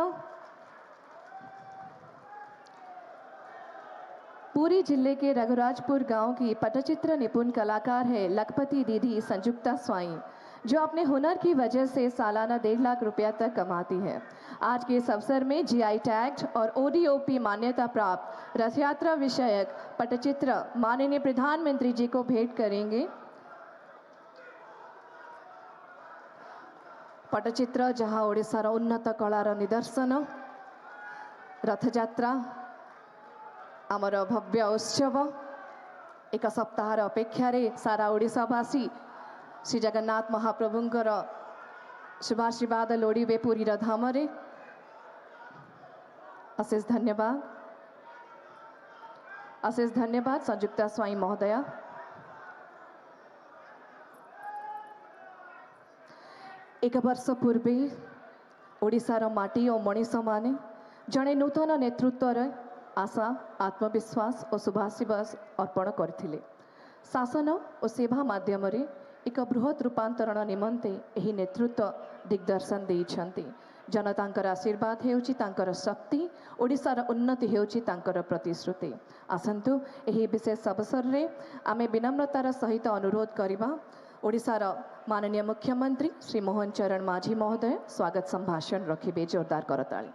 पुरी जिले के रघुराजपुर गांव की पटचित्र निपुण कलाकार है लखपति दीदी संजुक्ता स्वाई, जो अपने हुनर की वजह से सालाना 1.5 लाख रुपया तक कमाती है। आज के इस अवसर में जीआई टैग्ड और ओडीओपी मान्यता प्राप्त रथ यात्रा विषयक पटचित्र माननीय प्रधानमंत्री जी को भेंट करेंगे। पटचित्र जहां ओडिशार उन्नत कलार निदर्शन, रथयात्रा आमर भव्य उत्सव, एक सप्ताहर अपेक्षार सारा ओडिशावासी श्री जगन्नाथ महाप्रभुंकर शुभाशीर्वाद लोड़े पुरीर धामरे। अशेष धन्यवाद, अशेष धन्यवाद संजुक्ता स्वाई महोदया। एक वर्ष पूर्वे ओडिशार माटी और मनीष माने जड़े नूतन नेतृत्वर आशा, आत्मविश्वास और शुभाशीर्वाद अर्पण करथिले। शासन और सेवा माध्यम एक बृहत रूपांतरण निमंते एही नेतृत्व दिग्दर्शन देइछन्ति। जनतांकर आशीर्वाद हेउची तांकर शक्ति, ओडिशार उन्नति हेउची तांकर प्रतिश्रुति। आसंतु एही विशेष अवसर रे आमे विनम्रतार सहित अनुरोध करिबा ओडिशार माननीय मुख्यमंत्री श्री मोहन चरण मांझी महोदय स्वागत संभाषण रखिबे। जोरदार करताली।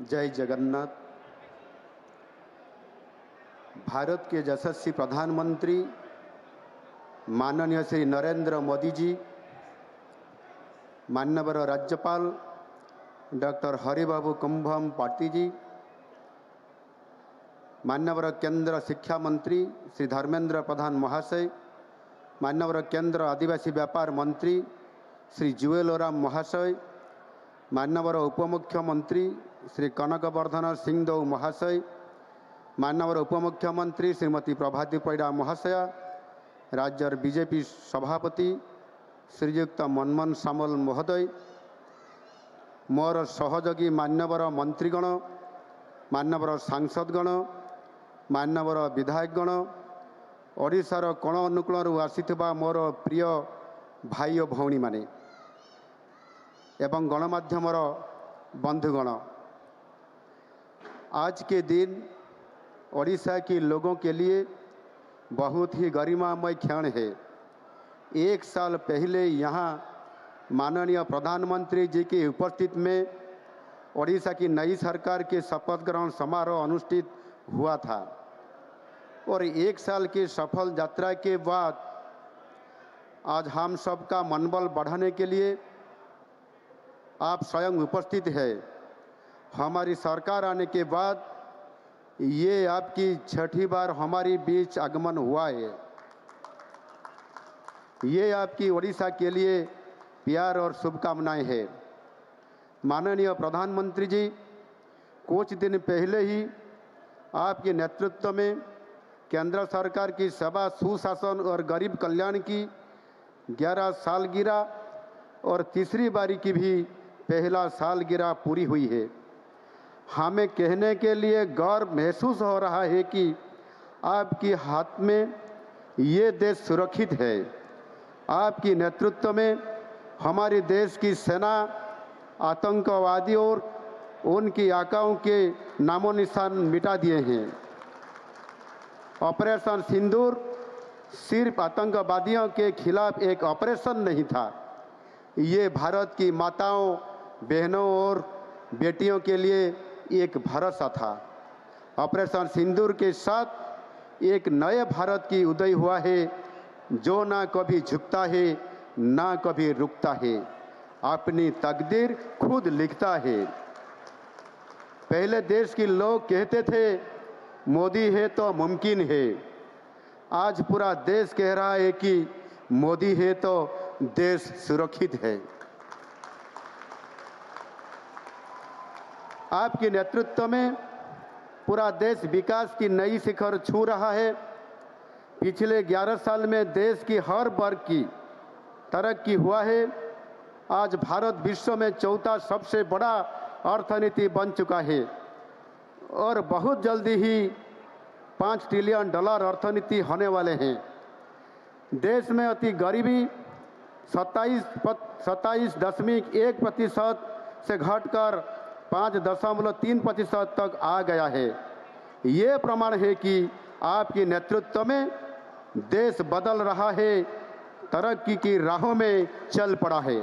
जय जगन्नाथ। भारत के यशस्वी प्रधानमंत्री माननीय श्री नरेंद्र मोदी जी, माननीय राज्यपाल डॉक्टर हरिबाबू कंबम जी, माननीय केंद्र शिक्षा मंत्री श्री धर्मेंद्र प्रधान महाशय, माननीय केंद्र आदिवासी व्यापार मंत्री श्री जुएल ओराम महाशय, माननीय उपमुख्यमंत्री श्री कनकवर्धन सिंहदेव महाशय, माननीय उपमुख्यमंत्री श्रीमती प्रभाती परिडा महाशया, राज्यर बीजेपी सभापति श्रीयुक्त मनमोहन सामल महोदय, मोर सहयोगी मान्यवर मंत्रीगण, मान्यवर सांसदगण, मान्यवर विधायकगण, ओडिशार कोण अनुकूल आसीथिबा मोर प्रिय भाई और भौणी माने एवं गणमाध्यमर बंधुगण, आज के दिन ओडिशा के लोगों के लिए बहुत ही गरिमामय क्षण है। 1 साल पहले यहाँ माननीय प्रधानमंत्री जी की उपस्थिति में ओडिशा की नई सरकार के शपथ ग्रहण समारोह अनुष्ठित हुआ था और 1 साल की सफल यात्रा के बाद आज हम सबका मनोबल बढ़ाने के लिए आप स्वयं उपस्थित है। हमारी सरकार आने के बाद ये आपकी छठी बार हमारी बीच आगमन हुआ है। ये आपकी ओडिशा के लिए प्यार और शुभकामनाएं हैं। माननीय प्रधानमंत्री जी, कुछ दिन पहले ही आपके नेतृत्व में केंद्र सरकार की सेवा, सुशासन और गरीब कल्याण की 11 सालगिरह और तीसरी बारी की भी पहला सालगिरह पूरी हुई है। हमें कहने के लिए गर्व महसूस हो रहा है कि आपके हाथ में ये देश सुरक्षित है। आपके नेतृत्व में हमारे देश की सेना आतंकवादियों और उनकी आकाओं के नामो निशान मिटा दिए हैं। ऑपरेशन सिंदूर सिर्फ आतंकवादियों के खिलाफ एक ऑपरेशन नहीं था, ये भारत की माताओं, बहनों और बेटियों के लिए एक भरोसा था। ऑपरेशन सिंदूर के साथ एक नए भारत की उदय हुआ है, जो ना कभी झुकता है ना कभी रुकता है, अपनी तकदीर खुद लिखता है। पहले देश के लोग कहते थे मोदी है तो मुमकिन है। आज पूरा देश कह रहा है कि मोदी है तो देश सुरक्षित है। आपके नेतृत्व में पूरा देश विकास की नई शिखर छू रहा है। पिछले 11 साल में देश की हर वर्ग की तरक्की हुआ है। आज भारत विश्व में चौथा सबसे बड़ा अर्थनीति बन चुका है और बहुत जल्दी ही $5 ट्रिलियन अर्थनीति होने वाले हैं। देश में अति गरीबी 27.1% से घटकर 5.3% तक आ गया है। ये प्रमाण है कि आपके नेतृत्व में देश बदल रहा है, तरक्की की राहों में चल पड़ा है।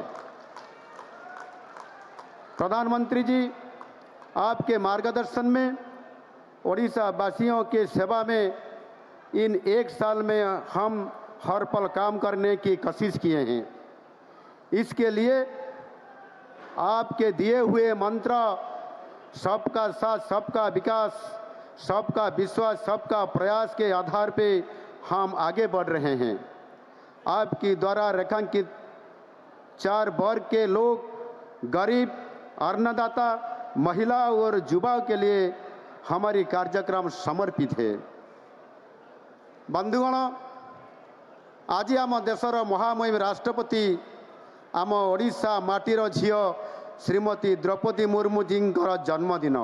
प्रधानमंत्री जी, आपके मार्गदर्शन में ओडिशा वासियों के सेवा में इन 1 साल में हम हर पल काम करने की कोशिश किए हैं। इसके लिए आपके दिए हुए मंत्र सबका साथ, सबका विकास, सबका विश्वास, सबका प्रयास के आधार पे हम आगे बढ़ रहे हैं। आपके द्वारा रेखांकित 4 वर्ग के लोग, गरीब, अन्नदाता, महिला और युवाओं के लिए हमारी कार्यक्रम समर्पित है। बंधुगण, आज आम देशर महामहिम राष्ट्रपति आम ओडिशा माटीर झियो श्रीमती द्रौपदी मुर्मू जी जन्मदिन।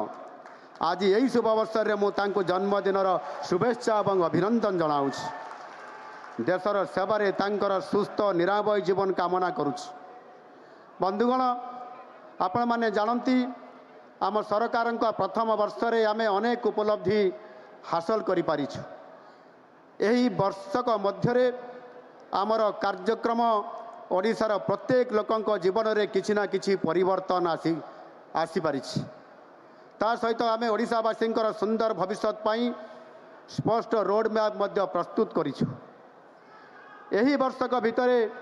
आज यही शुभ अवसर में मुझे जन्मदिनर शुभेच्छा और अभिनंदन जनाऊँ। देशर सेवारे तांकर सुस्थ निरामय जीवन कामना करुच्छ। बंधुगण, आपण माने जानती आम सरकार प्रथम वर्ष रे आमे अनेक उपलब्धि हासिल करि पारिछु। एही वर्षक मध्यरे आमर कार्यक्रम ओडिशार प्रत्येक लोकंक जीवन रे किछि ना किछि परिवर्तन आसी पारिछि। ता सहित आमे ओडिशावासींकर सुंदर भविष्य पाई स्पष्ट रोड मैप मध्य प्रस्तुत करिछु। एही वर्षक भितरे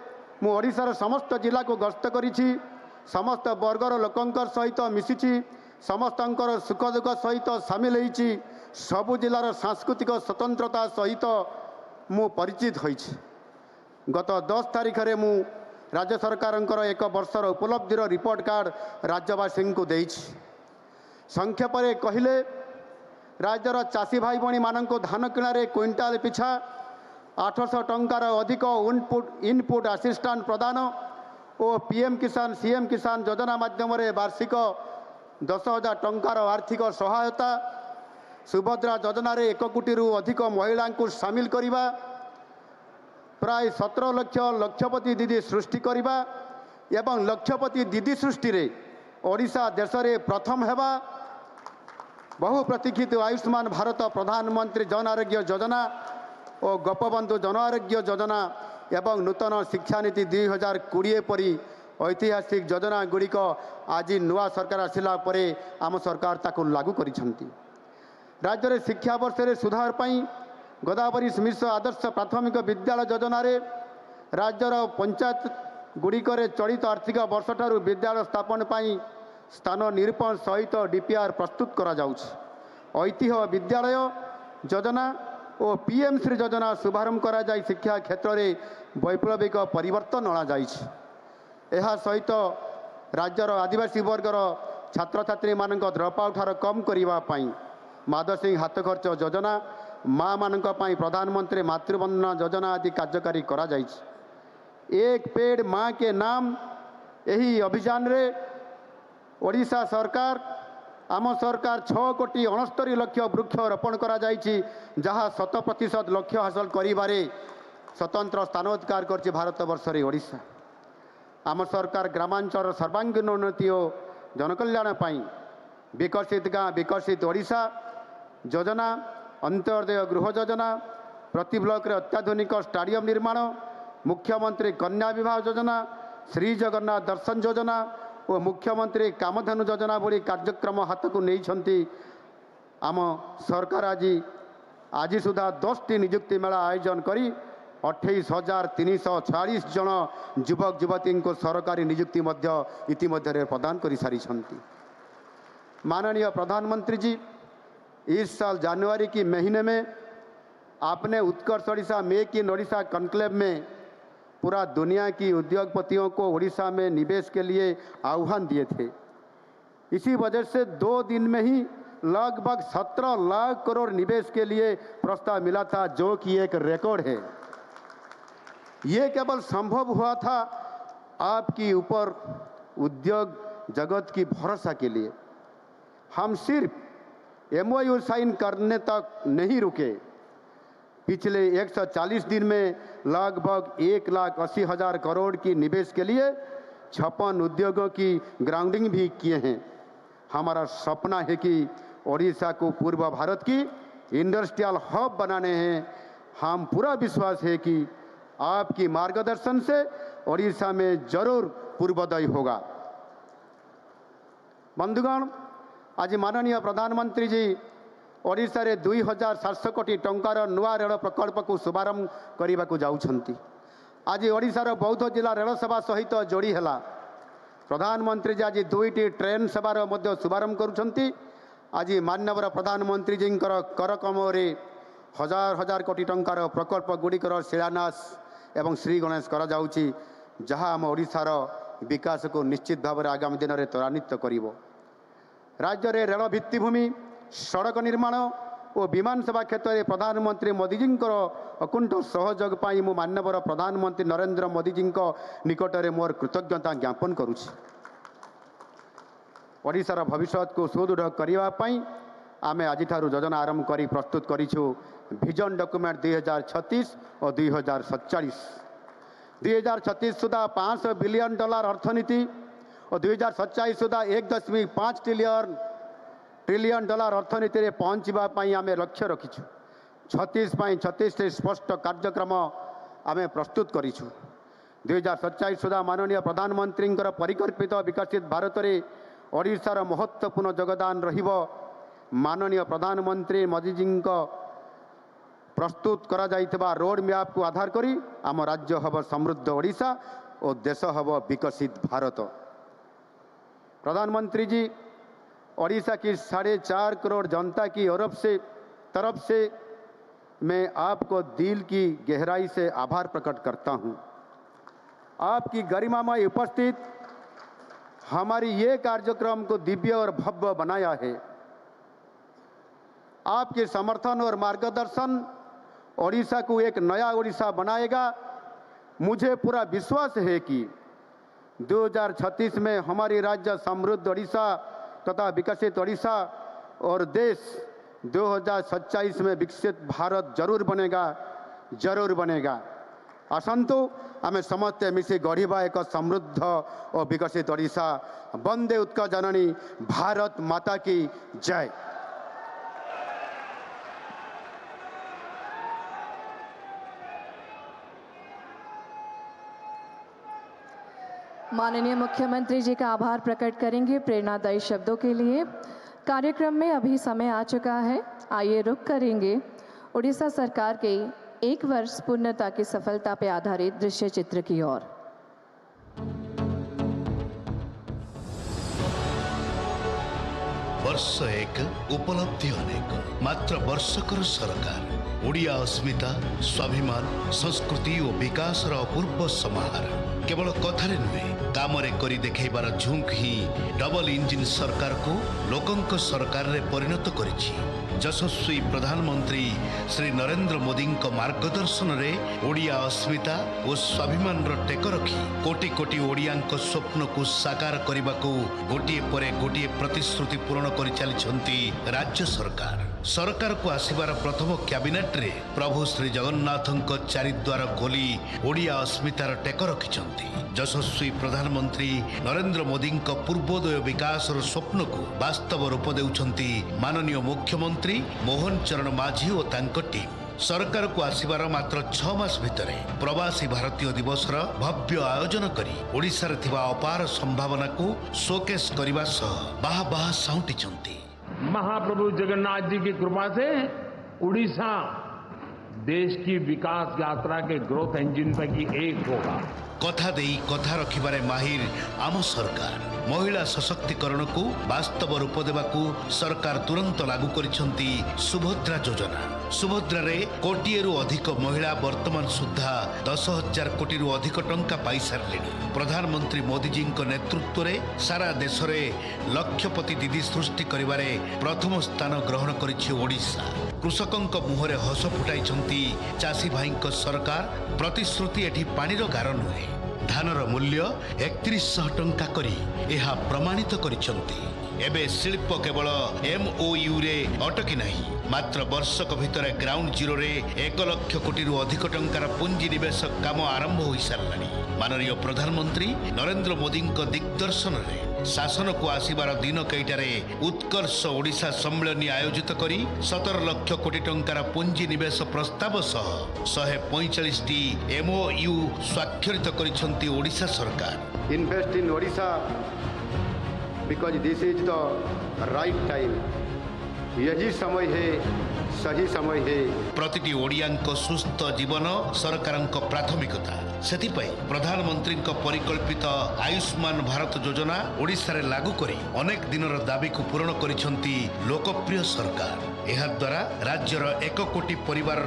मु ओडिशार समस्त जिला को गस्त करिछि, समस्त वर्गर लोकंकर सहित मिशिछि, समस्तंकर सुख दुख सहित सामिल होइछि, सबु जिलार सांस्कृतिक स्वतंत्रता सहित मु परिचित होइछि। गत 10 तारिख रे मु राज्य सरकारंकर 1 वर्षर उपलब्धिर रिपोर्ट कार्ड राज्यवासी को देइछि। संक्षेप रे कहिले राज्यर चाषी भाई भणी मानक धान किणारे क्विंटाल पिछा 800 टंकार अधिक इनपुट असिस्टेंट प्रदान और पीएम किसान सीएम किसान योजना माध्यम वार्षिक 10,000 टंकार आर्थिक सहायता, सुभद्रा योजना 1 कोटी अधिक महिला को सामिल करवा, प्राय 17 लक्ष लक्षपति दीदी सृष्टि करवा एवं लक्षपति दीदी सृष्टि रे ओडिशा देश में प्रथम हेबा, बहु प्रतीक्षित आयुष्मान भारत प्रधानमंत्री जन आरोग्य योजना और गोपबंधु जन आरोग्य योजना एवं नूतन शिक्षा नीति 2020 परी ऐतिहासिक योजना गुड़िक आज नुआ सरकार आसिला परे आम सरकार ताकू लागू करिसेंती। राज्य में शिक्षा वर्ष रे सुधार पाई गोदावरी मिश्र आदर्श प्राथमिक विद्यालय योजना रे राज्यर पंचायत गुड़िक चलित आर्थिक वर्ष ठारू विद्यालय स्थापन पाई स्थान निरूपण सहित डीपीआर प्रस्तुत करा जाउछि। ऐतिह्य विद्यालय योजना और पीएम श्री योजना शुभारंभ करा जाय शिक्षा क्षेत्र में वैप्लविक परिवर्तन अणाई। सहित राज्यर आदिवासी वर्गर छात्र छात्री मान ड्रप आउट हार कम करने माधव सिंह हाथ खर्च योजना माँ मान प्रधानमंत्री मातृवंदना योजना आदि कार्यकारी करा जाय। एक पेड़ माँ के नाम यही अभियान रे ओडिशा सरकार आम सरकार 6,69 लाख वृक्ष रोपण करा जायछि, जहाँ 100% लक्ष्य हासिल करिबारे स्वतंत्र स्थान अधिकार करछि भारत वर्ष रे ओडिशा। आम सरकार ग्रामांचल सर्वांगीन उन्नति और जनकल्याण पाई विकसित गाँ विकसित ओडिशा योजना, अंत्योदय गृह योजना, प्रति ब्लॉक रे अत्याधुनिक स्टाडियम निर्माण, मुख्यमंत्री कन्या विवाह योजना, श्री जगन्नाथ दर्शन योजना और मुख्यमंत्री कामधेनु योजना भली कार्यक्रम हाथ को नहीं आम सरकार आज सुधा 10टी नियुक्ति मेला आयोजन करी 28,346 जन युवक युवती को सरकारी नियुक्ति इतिमध्य प्रदान कर सारी। माननीय प्रधानमंत्री जी, इस साल जनवरी की महीने में आपने Utkarsh Odisha make in Odisha conclave में पूरा दुनिया की उद्योगपतियों को ओडिशा में निवेश के लिए आह्वान दिए थे। इसी वजह से 2 दिन में ही लगभग 17 लाख करोड़ निवेश के लिए प्रस्ताव मिला था, जो कि एक रिकॉर्ड है। ये केवल संभव हुआ था आपकी ऊपर उद्योग जगत की भरोसा के लिए। हम सिर्फ MOU साइन करने तक नहीं रुके, पिछले 140 दिन में लगभग 1,80,000 करोड़ की निवेश के लिए 56 उद्योगों की ग्राउंडिंग भी किए हैं। हमारा सपना है कि ओडिशा को पूर्व भारत की इंडस्ट्रियल हब बनाने हैं। हम पूरा विश्वास है कि आपकी मार्गदर्शन से ओडिशा में जरूर पूर्वोदय होगा। बंधुगण, आज माननीय प्रधानमंत्री जी ओडिशा रे 2,700 कोटी टंकार नुआ रेल प्रकल्प को शुभारंभ करने को जाउछंती। आज ओडिशार बौद्ध जिला रेल सेवा सहित जोड़ी है। प्रधानमंत्री जी आज 2टी ट्रेन सेवार मध्य शुभारंभ करुछंती। आज माननीय प्रधानमंत्री जी कर कमरे हजार कोटी टंकार प्रकल्प गुड़िकर शिलान्यास एवं श्री गणेश करा जाउची, जहाँ आम ओडिशार विकास को निश्चित भाव में आगामी दिन में त्वरान्वित करिवो। राज्य में रेल भित्तिभूमि, सड़क निर्माण और विमान सेवा क्षेत्र में प्रधानमंत्री मोदी जी अकुंठ सहयोग पाई मु माननीय प्रधानमंत्री नरेंद्र मोदी जी निकट में मोर कृतज्ञता ज्ञापन करुछि। ओडिशार भविष्य को सुदृढ़ करने आमे आज योजना आरंभ कर प्रस्तुत करिछु विजन डॉक्यूमेंट 2036 और 2047। 2036 सुधा $500 बिलियन अर्थनीति और 2047 सुधा $1.5 ट्रिलियन अर्थनीति में पहुँचापी आम लक्ष्य रखीचु। 36 स्पष्ट कार्यक्रम आम प्रस्तुत करूँ। 2047 सुधा माननीय प्रधानमंत्री परिकल्पित विकसित भारत में ओडिशार महत्वपूर्ण योगदान रहिबो। माननीय प्रधानमंत्री मोदी जी प्रस्तुत करा जाइतबा रोड मैप को आधार करी आम राज्य हब समृद्ध ओडिशा और देश हब विकसित भारत। प्रधानमंत्री जी, ओडिशा की 4.5 करोड़ जनता की तरफ से मैं आपको दिल की गहराई से आभार प्रकट करता हूं। आपकी गरिमामय उपस्थित हमारी ये कार्यक्रम को दिव्य और भव्य बनाया है। आपके समर्थन और मार्गदर्शन ओडिशा को एक नया ओडिशा बनाएगा। मुझे पूरा विश्वास है कि 2036 में हमारी राज्य समृद्ध ओडिशा तथा विकसित ओडिशा और देश 2047 में विकसित भारत जरूर बनेगा। आसंतु आमे समस्ते मिसी गढ़िबा एक समृद्ध और विकसित ओडिशा। वंदे उत्कल जननी भारत माता की जय। माननीय मुख्यमंत्री जी का आभार प्रकट करेंगे प्रेरणादायी शब्दों के लिए। कार्यक्रम में अभी समय आ चुका है, आइए रुक करेंगे उड़ीसा सरकार के 1 वर्ष पूर्णता की सफलता पर आधारित दृश्य चित्र की ओर। वर्ष एक उपलब्धि अनेक मात्र वर्षकर सरकार ओडिया अस्मिता स्वाभिमान संस्कृति और विकास अपूर्व समाहार केवल कथारे नुहे कामरे करी देखैबार झुंक ही डबल इंजिन सरकार को लोकंक सरकार रे परिणत करिछि। यशस्वी प्रधानमंत्री श्री नरेंद्र मोदी मार्गदर्शन रे ओडिया अस्मिता और स्वाभिमान टेक रखी कोटी कोटी ओडियांक स्वप्न को साकार करने को गोटे परे गोटे प्रतिश्रुति पूर्ण कर चली राज्य सरकार। सरकार को आसबार प्रथम कैबिनेट रे प्रभु श्री जगन्नाथ चारिद्वार खोली ओडिया अस्मितार टेक रखिछंती। यशस्वी प्रधानमंत्री नरेंद्र मोदी पूर्वोदय विकास स्वप्न को वास्तव रूप देउछंती माननीय मुख्यमंत्री मोहन चरण माझी और तांको टीम। सरकार को आसबार मात्र 6 मास भितर प्रवासी भारतीय दिवस भव्य आयोजन करी ओडिशा रे थिबा अपार संभावना को शोकेस करने बाह बाह साउंटिछंती। महाप्रभु जगन्नाथ जी की कृपा से उड़ीसा देश की विकास यात्रा के ग्रोथ इंजन पैकी एक होगा। कथा देई कथा रखिबारे माहिर आम सरकार महिला सशक्तिकरण को वास्तव रूप देवाकू सरकार तुरंत लागू करिसंती सुभद्रा योजना। सुभद्रा रे कोटिएरु अधिक महिला वर्तमान सुधा 10,000 कोटी अधिक टंका पाई सारलेनी। प्रधानमंत्री मोदी जी नेतृत्व रे सारा देश रे लक्षपति दीदी सृष्टि करिबारे प्रथम स्थान ग्रहण करिछि ओडिशा। कृषकंक मुहरे हस फुटाइछंती चासी भाईंक सरकार। प्रतिश्रुति एठी पानीर गार नुहे धानर मूल्य 3100 टंका करी यह प्रमाणित करिछंती। एबे शिल्प केवल MOU रे अटकी नहीं मात्र वर्षक भितर ग्राउंड जीरो रे 1 लाख कोटी अधिक टंकार पुंजी निवेश काम आरंभ हो सारलानी। माननीय प्रधानमंत्री नरेंद्र मोदी दिग्दर्शन रे शासन को आसबार दिन कईटारे उत्कर्ष ओडिशा सम्मेलन आयोजित करी 17 लाख कोटी टंकार पुंजी निवेश प्रस्ताव सह 145 टी MOU स्वाक्षरित करिसंती ओडिशा सरकार। Invest in Odisha because this is the right time. यही समय है, सही समय है। प्रतिटी ओडियांक सुस्थ जीवन सरकारंक प्राथमिकता। सेतिपई प्रधानमंत्री परिकल्पित आयुष्मान भारत योजना ओडिशा रे लागू करी अनेक दिनर दाबी को पूर्ण करिसंती लोकप्रिय सरकार। एहा द्वारा राज्यर 1 कोटी परिवार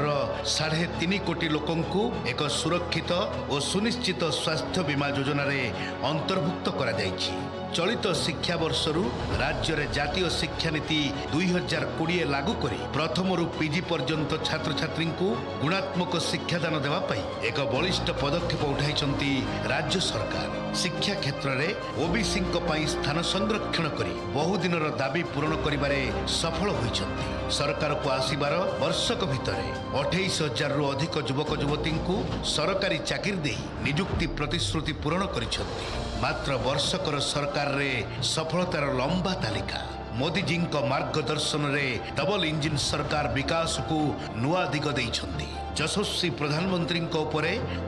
3.5 कोटी लोकंकु एक सुरक्षित और सुनिश्चित स्वास्थ्य बीमा योजना रे अंतर्भुक्त करा जायछि। चलित शिक्षा वर्षरु राज्य रे जातीय शिक्षा नीति 2020 लागू करी प्रथम रु PG पर्यंत छात्र छात्री को गुणात्मक शिक्षादान देवा पई एक बलिष्ठ पदक्षेप उठाइछंती राज्य सरकार। शिक्षा क्षेत्र रे ओबीसी को पई स्थान संरक्षण करी बहुदिनर दाबी पूर्ण करिबारे सफल होइछंती। सरकार को आसीबार वर्षक भितरे 28,000 रु अधिक युवक युवती को सरकारी चाकरी दे नियुक्ति प्रतिश्रुति पूर्ण करिछंती। मात्र वर्षकर सरकार रे सफलतार लंबा तालिका। मोदी जी मार्गदर्शन रे डबल इंजिन सरकार विकास को नुआ दिग देइछंती। यशस्वी प्रधानमंत्री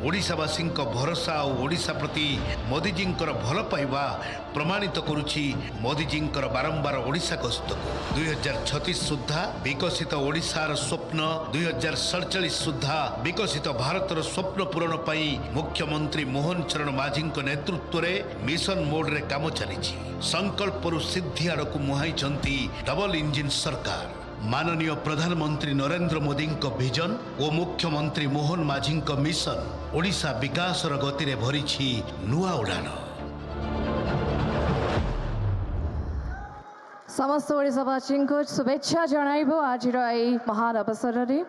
ओडिशावासी भरोसा और ओडिशा प्रति मोदी जी भल पाइबा प्रमाणित करुछि। मोदी जी बारंबार ओडिशा गस्त को 2036 सुधा विकसित ओडिशार स्वप्न 2047 सुधा विकसित भारतर स्वप्न पूरण पाई मुख्यमंत्री मोहन चरण माझी नेतृत्व रे मिशन मोड रे काम चली। संकल्प सिद्धि आड़ को मुहाइछंती डबल इंजिन सरकार। माननीय प्रधानमंत्री नरेंद्र मोदी विजन और मुख्यमंत्री मोहन माझी मिशन ओडिशा विकास गति रे भरिछि नुआ उड़ान। समस्त ओडिशावासी को शुभेच्छा जणाइबो। आज महान अवसर रे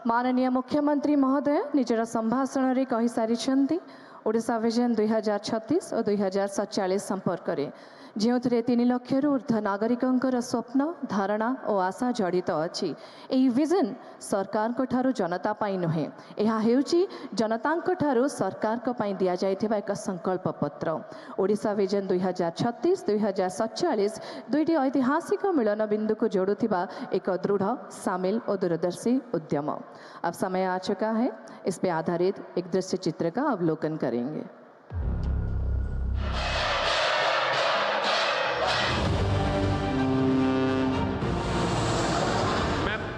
माननीय मुख्यमंत्री महोदय निजर संभाषण रे कहि सारिछंती ओडिशा विजन 2036 और 2047 संपर्क रे जो 3 लाख ऊर्ध्व नागरिकों स्वप्न धारणा और आशा जड़ित अच्छी। यही विजन सरकार को ठारू जनता पाई नुहे, यह हेउची जनता ठारू सरकार को पाई दिया जाइथिबा एक संकल्प पत्र। ओडिशा विजन 2036-2047 दुईटी ऐतिहासिक मिलन बिंदु को जोड़ुथिबा एक दृढ़ सामिल और दूरदर्शी उद्यम। अब समय आ चुका है, इस पे आधारित एक दृश्य चित्र का अवलोकन करेंगे।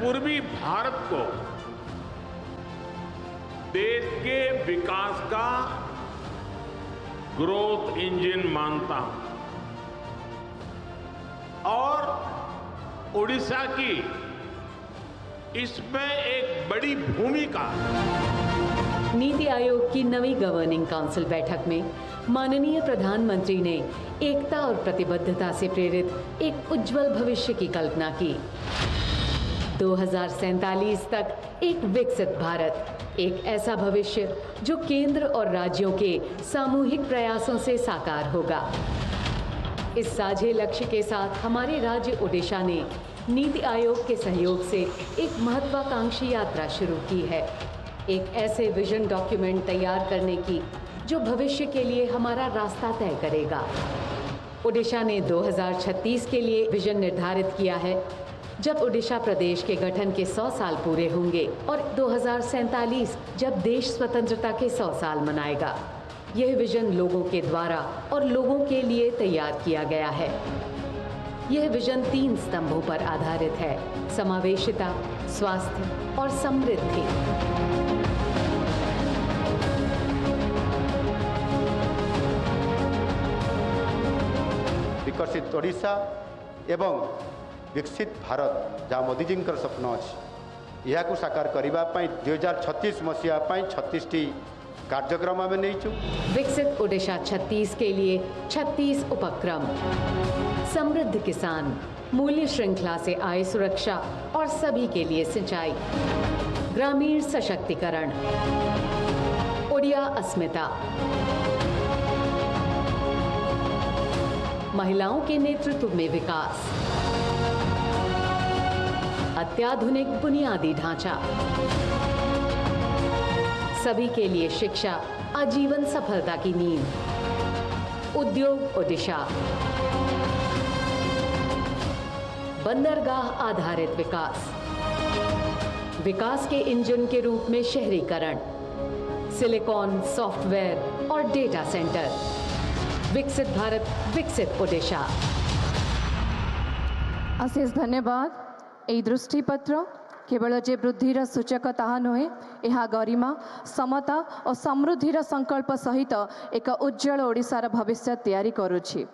पूर्वी भारत को देश के विकास का ग्रोथ इंजन मानता हूं और ओडिशा की इसमें एक बड़ी भूमिका। नीति आयोग की नवी गवर्निंग काउंसिल बैठक में माननीय प्रधानमंत्री ने एकता और प्रतिबद्धता से प्रेरित एक उज्जवल भविष्य की कल्पना की। 2047 तक एक विकसित भारत, एक ऐसा भविष्य जो केंद्र और राज्यों के सामूहिक प्रयासों से साकार होगा। इस साझे लक्ष्य के साथ हमारे राज्य ओडिशा ने नीति आयोग के सहयोग से एक महत्वाकांक्षी यात्रा शुरू की है, एक ऐसे विजन डॉक्यूमेंट तैयार करने की जो भविष्य के लिए हमारा रास्ता तय करेगा। ओडिशा ने 2036 के लिए विजन निर्धारित किया है, जब ओडिशा प्रदेश के गठन के 100 साल पूरे होंगे, और 2047 जब देश स्वतंत्रता के 100 साल मनाएगा। यह विजन लोगों के द्वारा और लोगों के लिए तैयार किया गया है। यह विजन 3 स्तंभों पर आधारित है: समावेशिता, स्वास्थ्य और समृद्धि। विकसित ओडिशा एवं विकसित भारत जहाँ मोदी जी स्वप्न अच्छी यह साकार करने 2036 मसीहा 36टी कार्यक्रम आम नहीं। विकसित ओडिशा 36 के लिए 36 उपक्रम। समृद्ध किसान, मूल्य श्रृंखला से आय सुरक्षा और सभी के लिए सिंचाई, ग्रामीण सशक्तिकरण, ओडिया अस्मिता, महिलाओं के नेतृत्व में विकास, अत्याधुनिक बुनियादी ढांचा, सभी के लिए शिक्षा, आजीवन सफलता की नींव, उद्योग ओडिशा, बंदरगाह आधारित विकास, विकास के इंजन के रूप में शहरीकरण, सिलिकॉन, सॉफ्टवेयर और डेटा सेंटर। विकसित भारत, विकसित ओडिशा। अशेष धन्यवाद। এই दृष्टिपत्र केवल जे वृद्धिर सूचक ताहा नुहे, यह गरिमा, समता और समृद्धिर संकल्प सहित एक उज्जवल ओडिशार भविष्य तैयारी करुछि।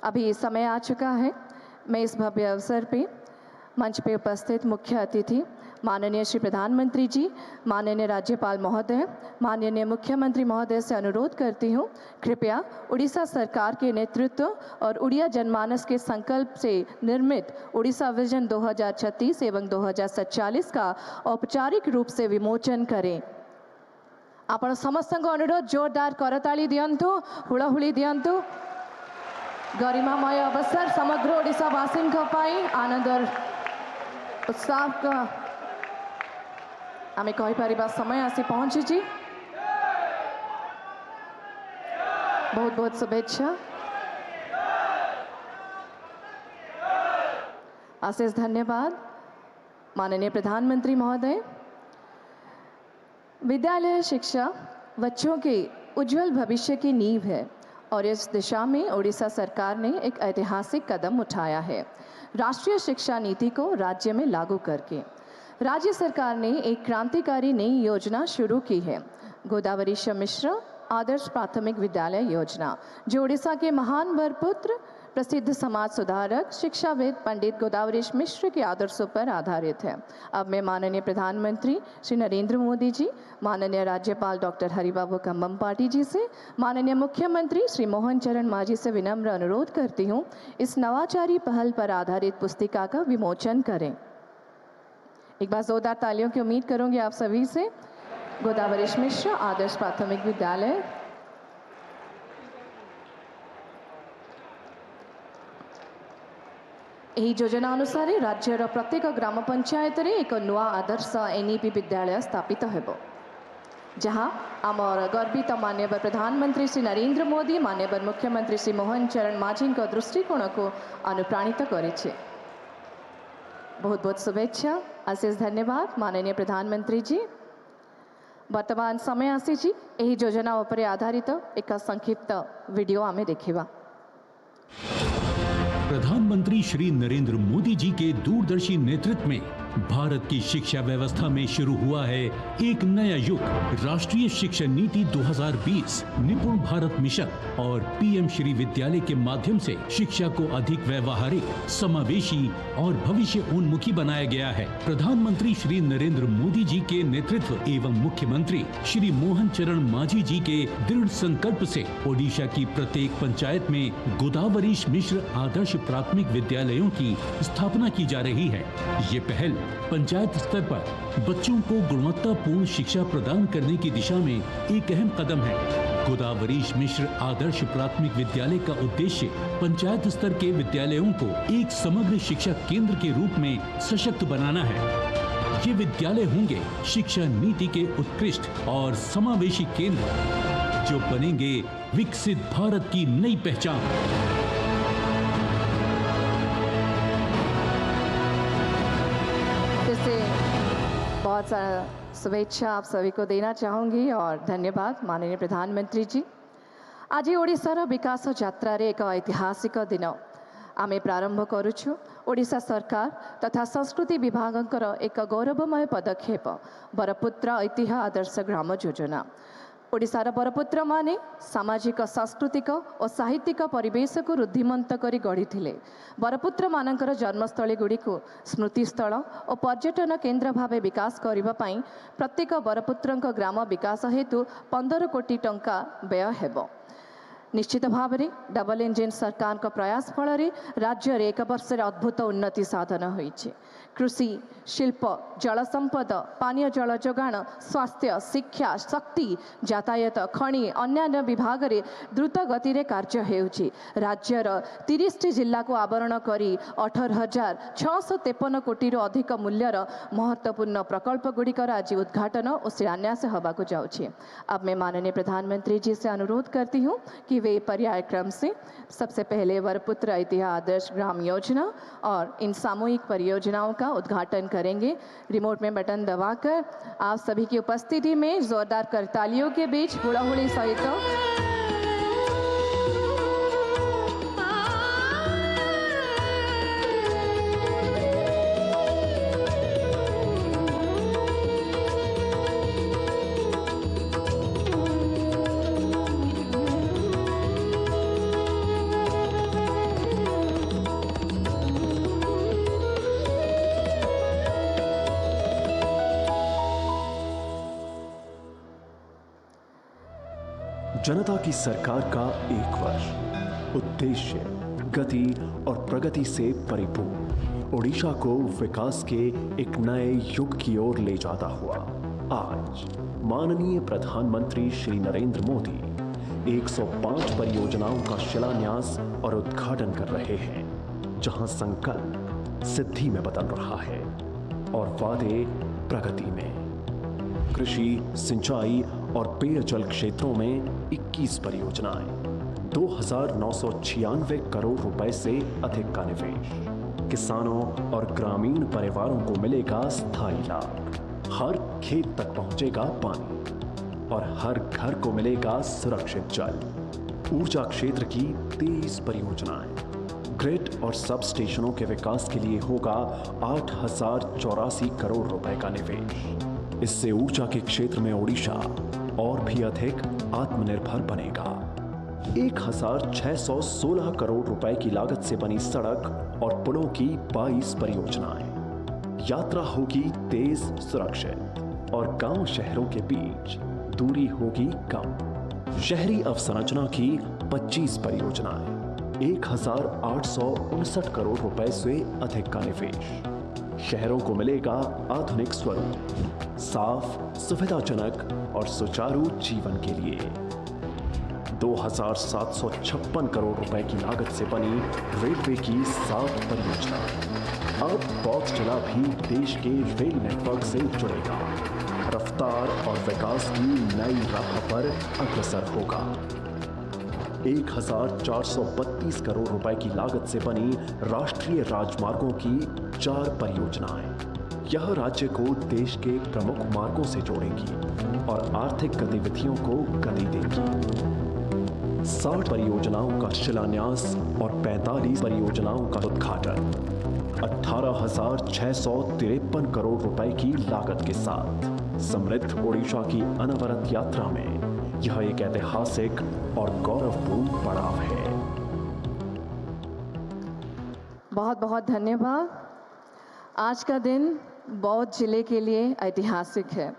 अभी समय आ चुका है, मैं इस भव्य अवसर पे मंच पे उपस्थित मुख्य अतिथि माननीय श्री प्रधानमंत्री जी, माननीय राज्यपाल महोदय, माननीय मुख्यमंत्री महोदय से अनुरोध करती हूँ, कृपया उड़ीसा सरकार के नेतृत्व और उड़िया जनमानस के संकल्प से निर्मित उड़ीसा विजन 2036 एवं 2047 का औपचारिक रूप से विमोचन करें। आपण समस्त अनुरोध जोरदार करताली दियंतु, हुड़हुड़ी दियंतु। गरिमामय अवसर समग्र ओडिशावासी आनंद और उत्साह का आमे कहीपर समय आसी पहुंची। बहुत बहुत शुभेच्छा, अशेष धन्यवाद। माननीय प्रधानमंत्री महोदय, विद्यालय शिक्षा बच्चों के उज्जवल भविष्य की नींव है और इस दिशा में ओडिशा सरकार ने एक ऐतिहासिक कदम उठाया है। राष्ट्रीय शिक्षा नीति को राज्य में लागू करके राज्य सरकार ने एक क्रांतिकारी नई योजना शुरू की है, गोदावरी मिश्र आदर्श प्राथमिक विद्यालय योजना, जो ओडिशा के महान वरपुत्र प्रसिद्ध समाज सुधारक शिक्षाविद पंडित गोदावरी मिश्र के आदर्शों पर आधारित है। अब मैं माननीय प्रधानमंत्री श्री नरेंद्र मोदी जी, माननीय राज्यपाल डॉक्टर हरिबाबू कंबमपाटी जी से, माननीय मुख्यमंत्री श्री मोहन चरण मांझी से विनम्र अनुरोध करती हूँ, इस नवाचारी पहल पर आधारित पुस्तिका का विमोचन करें। एक बार जोरदार तालियों की उम्मीद करूंगी आप सभी से। गोदावरी मिश्र आदर्श प्राथमिक विद्यालय। यही योजना अनुसार राज्यर प्रत्येक ग्राम पंचायत रे एक नुआ आदर्श एनईपी विद्यालय स्थापित हेबो, जहाँ आमर गर्वित माननीय प्रधानमंत्री श्री नरेंद्र मोदी, माननीय मुख्यमंत्री श्री मोहन चरण मांझी दृष्टिकोण को अनुप्राणित करिछे। बहुत बहुत शुभेच्छा, अशेष धन्यवाद माननीय प्रधानमंत्री जी। वर्तमान समय आसी यही योजना उपर आधारित एक संक्षिप्त वीडियो आमे देखिबा। प्रधानमंत्री श्री नरेंद्र मोदी जी के दूरदर्शी नेतृत्व में भारत की शिक्षा व्यवस्था में शुरू हुआ है एक नया युग। राष्ट्रीय शिक्षा नीति 2020, निपुण भारत मिशन और पीएम श्री विद्यालय के माध्यम से शिक्षा को अधिक व्यवहारिक, समावेशी और भविष्य उन्मुखी बनाया गया है। प्रधानमंत्री श्री नरेंद्र मोदी जी के नेतृत्व एवं मुख्यमंत्री श्री मोहन चरण मांझी जी के दृढ़ संकल्प से ओडिशा की प्रत्येक पंचायत में गोदावरीश मिश्र आदर्श प्राथमिक विद्यालयों की स्थापना की जा रही है। ये पहल पंचायत स्तर पर बच्चों को गुणवत्तापूर्ण शिक्षा प्रदान करने की दिशा में एक अहम कदम है। गोदावरीश मिश्र आदर्श प्राथमिक विद्यालय का उद्देश्य पंचायत स्तर के विद्यालयों को एक समग्र शिक्षा केंद्र के रूप में सशक्त बनाना है। ये विद्यालय होंगे शिक्षा नीति के उत्कृष्ट और समावेशी केंद्र, जो बनेंगे विकसित भारत की नई पहचान। बहुत सारा शुभेच्छा आप सभी को देना चाहूँगी और धन्यवाद माननीय प्रधानमंत्री जी। आज ओडिशार विकास यात्रा एक ऐतिहासिक दिन आमे प्रारंभ करुछु। ओडिशा सरकार तथा संस्कृति विभागकर एक गौरवमय पदक्षेप बरपुत्र ऐतिह्य आदर्श ग्राम योजना। ओडिशार बरपुत्र माने सामाजिक, सांस्कृतिक और साहित्यिक परिवेश को रुद्धिमंत करी गढ़ी। बरपुत्र मानकर जन्मस्थली गुड़ी को स्मृतिस्थल और पर्यटन केन्द्र भावे विकास करने पाई प्रत्येक बरपुत्र ग्राम विकास हेतु 15 कोटी टंका व्यय हेबो। निश्चित भाव में डबल इंजिन सरकार का प्रयास फल राज्य में एक वर्ष अद्भुत उन्नति साधन होइछे। कृषि, शिल्प, जल संपद, पानीय जल जोगाण, स्वास्थ्य, शिक्षा, शक्ति, यातायात, खनि अन्य विभाग में द्रुत गति रे कार्य हेउछि। राज्यर 30 जिला को आवरण करी 18,653 कोटी अधिक मूल्यर महत्वपूर्ण प्रकल्प गुड़िकर आज उद्घाटन और शिलान्यास होबाकु जाउछि। अब मैं माननीय प्रधानमंत्री जी से अनुरोध करती हूँ कि वे पर्याय क्रम से सबसे पहले वरपुत्र ऐतिह्य आदर्श ग्राम योजना और इन सामूहिक परियोजनाओं का उद्घाटन करेंगे। रिमोट में बटन दबाकर आप सभी की उपस्थिति में जोरदार करतालियों के बीच हुड़ाहुड़ी सहित जनता की सरकार का एक वर्ष, उद्देश्य, गति और प्रगति से परिपूर्ण ओडिशा को विकास के एक नए युग की ओर ले जाता हुआ आज माननीय प्रधानमंत्री श्री नरेंद्र मोदी 105 परियोजनाओं का शिलान्यास और उद्घाटन कर रहे हैं, जहां संकल्प सिद्धि में बदल रहा है और वादे प्रगति में। कृषि, सिंचाई और पेयजल क्षेत्रों में 21 परियोजनाएं, 2,996 करोड़ रुपए से अधिक का निवेश। किसानों और ग्रामीण परिवारों को मिलेगा स्थायी लाभ। हर खेत तक पहुंचेगा पानी और हर घर को मिलेगा सुरक्षित जल। ऊर्जा क्षेत्र की 23 परियोजनाएं। ग्रिड और सब स्टेशनों के विकास के लिए होगा 8,084 करोड़ रुपए का निवेश। इससे ऊर्जा के क्षेत्र में ओडिशा और भी अधिक आत्मनिर्भर बनेगा। 1,616 करोड़ रुपए की लागत से बनी सड़क और पुलों की 22 परियोजनाएं। यात्रा होगी तेज, सुरक्षित और गांव शहरों के बीच दूरी होगी कम। शहरी अवसंरचना की 25 परियोजनाएं, 1,859 करोड़ रुपए से अधिक का निवेश। शहरों को मिलेगा आधुनिक स्वरूप, साफ, सुविधाजनक और सुचारू जीवन के लिए। 2,756 करोड़ रुपए की लागत से बनी रेलवे की 7 परियोजना। अब बौद्ध जिला भी देश के रेल नेटवर्क से जुड़ेगा, रफ्तार और विकास की नई राह पर अग्रसर होगा। 1,432 करोड़ रुपए की लागत से बनी राष्ट्रीय राजमार्गों की 4 परियोजनाएं। यह राज्य को देश के प्रमुख मार्गों से जोड़ेगी और आर्थिक गतिविधियों को गति देगी। 60 परियोजनाओं का शिलान्यास और 45 परियोजनाओं का उद्घाटन 18,653 करोड़ रुपए की लागत के साथ समृद्ध ओडिशा की अनवरत यात्रा में यह एक ऐतिहासिक और गौरवपूर्ण पड़ाव है। बहुत बहुत धन्यवाद। आज का दिन बौद्ध जिले के लिए ऐतिहासिक है।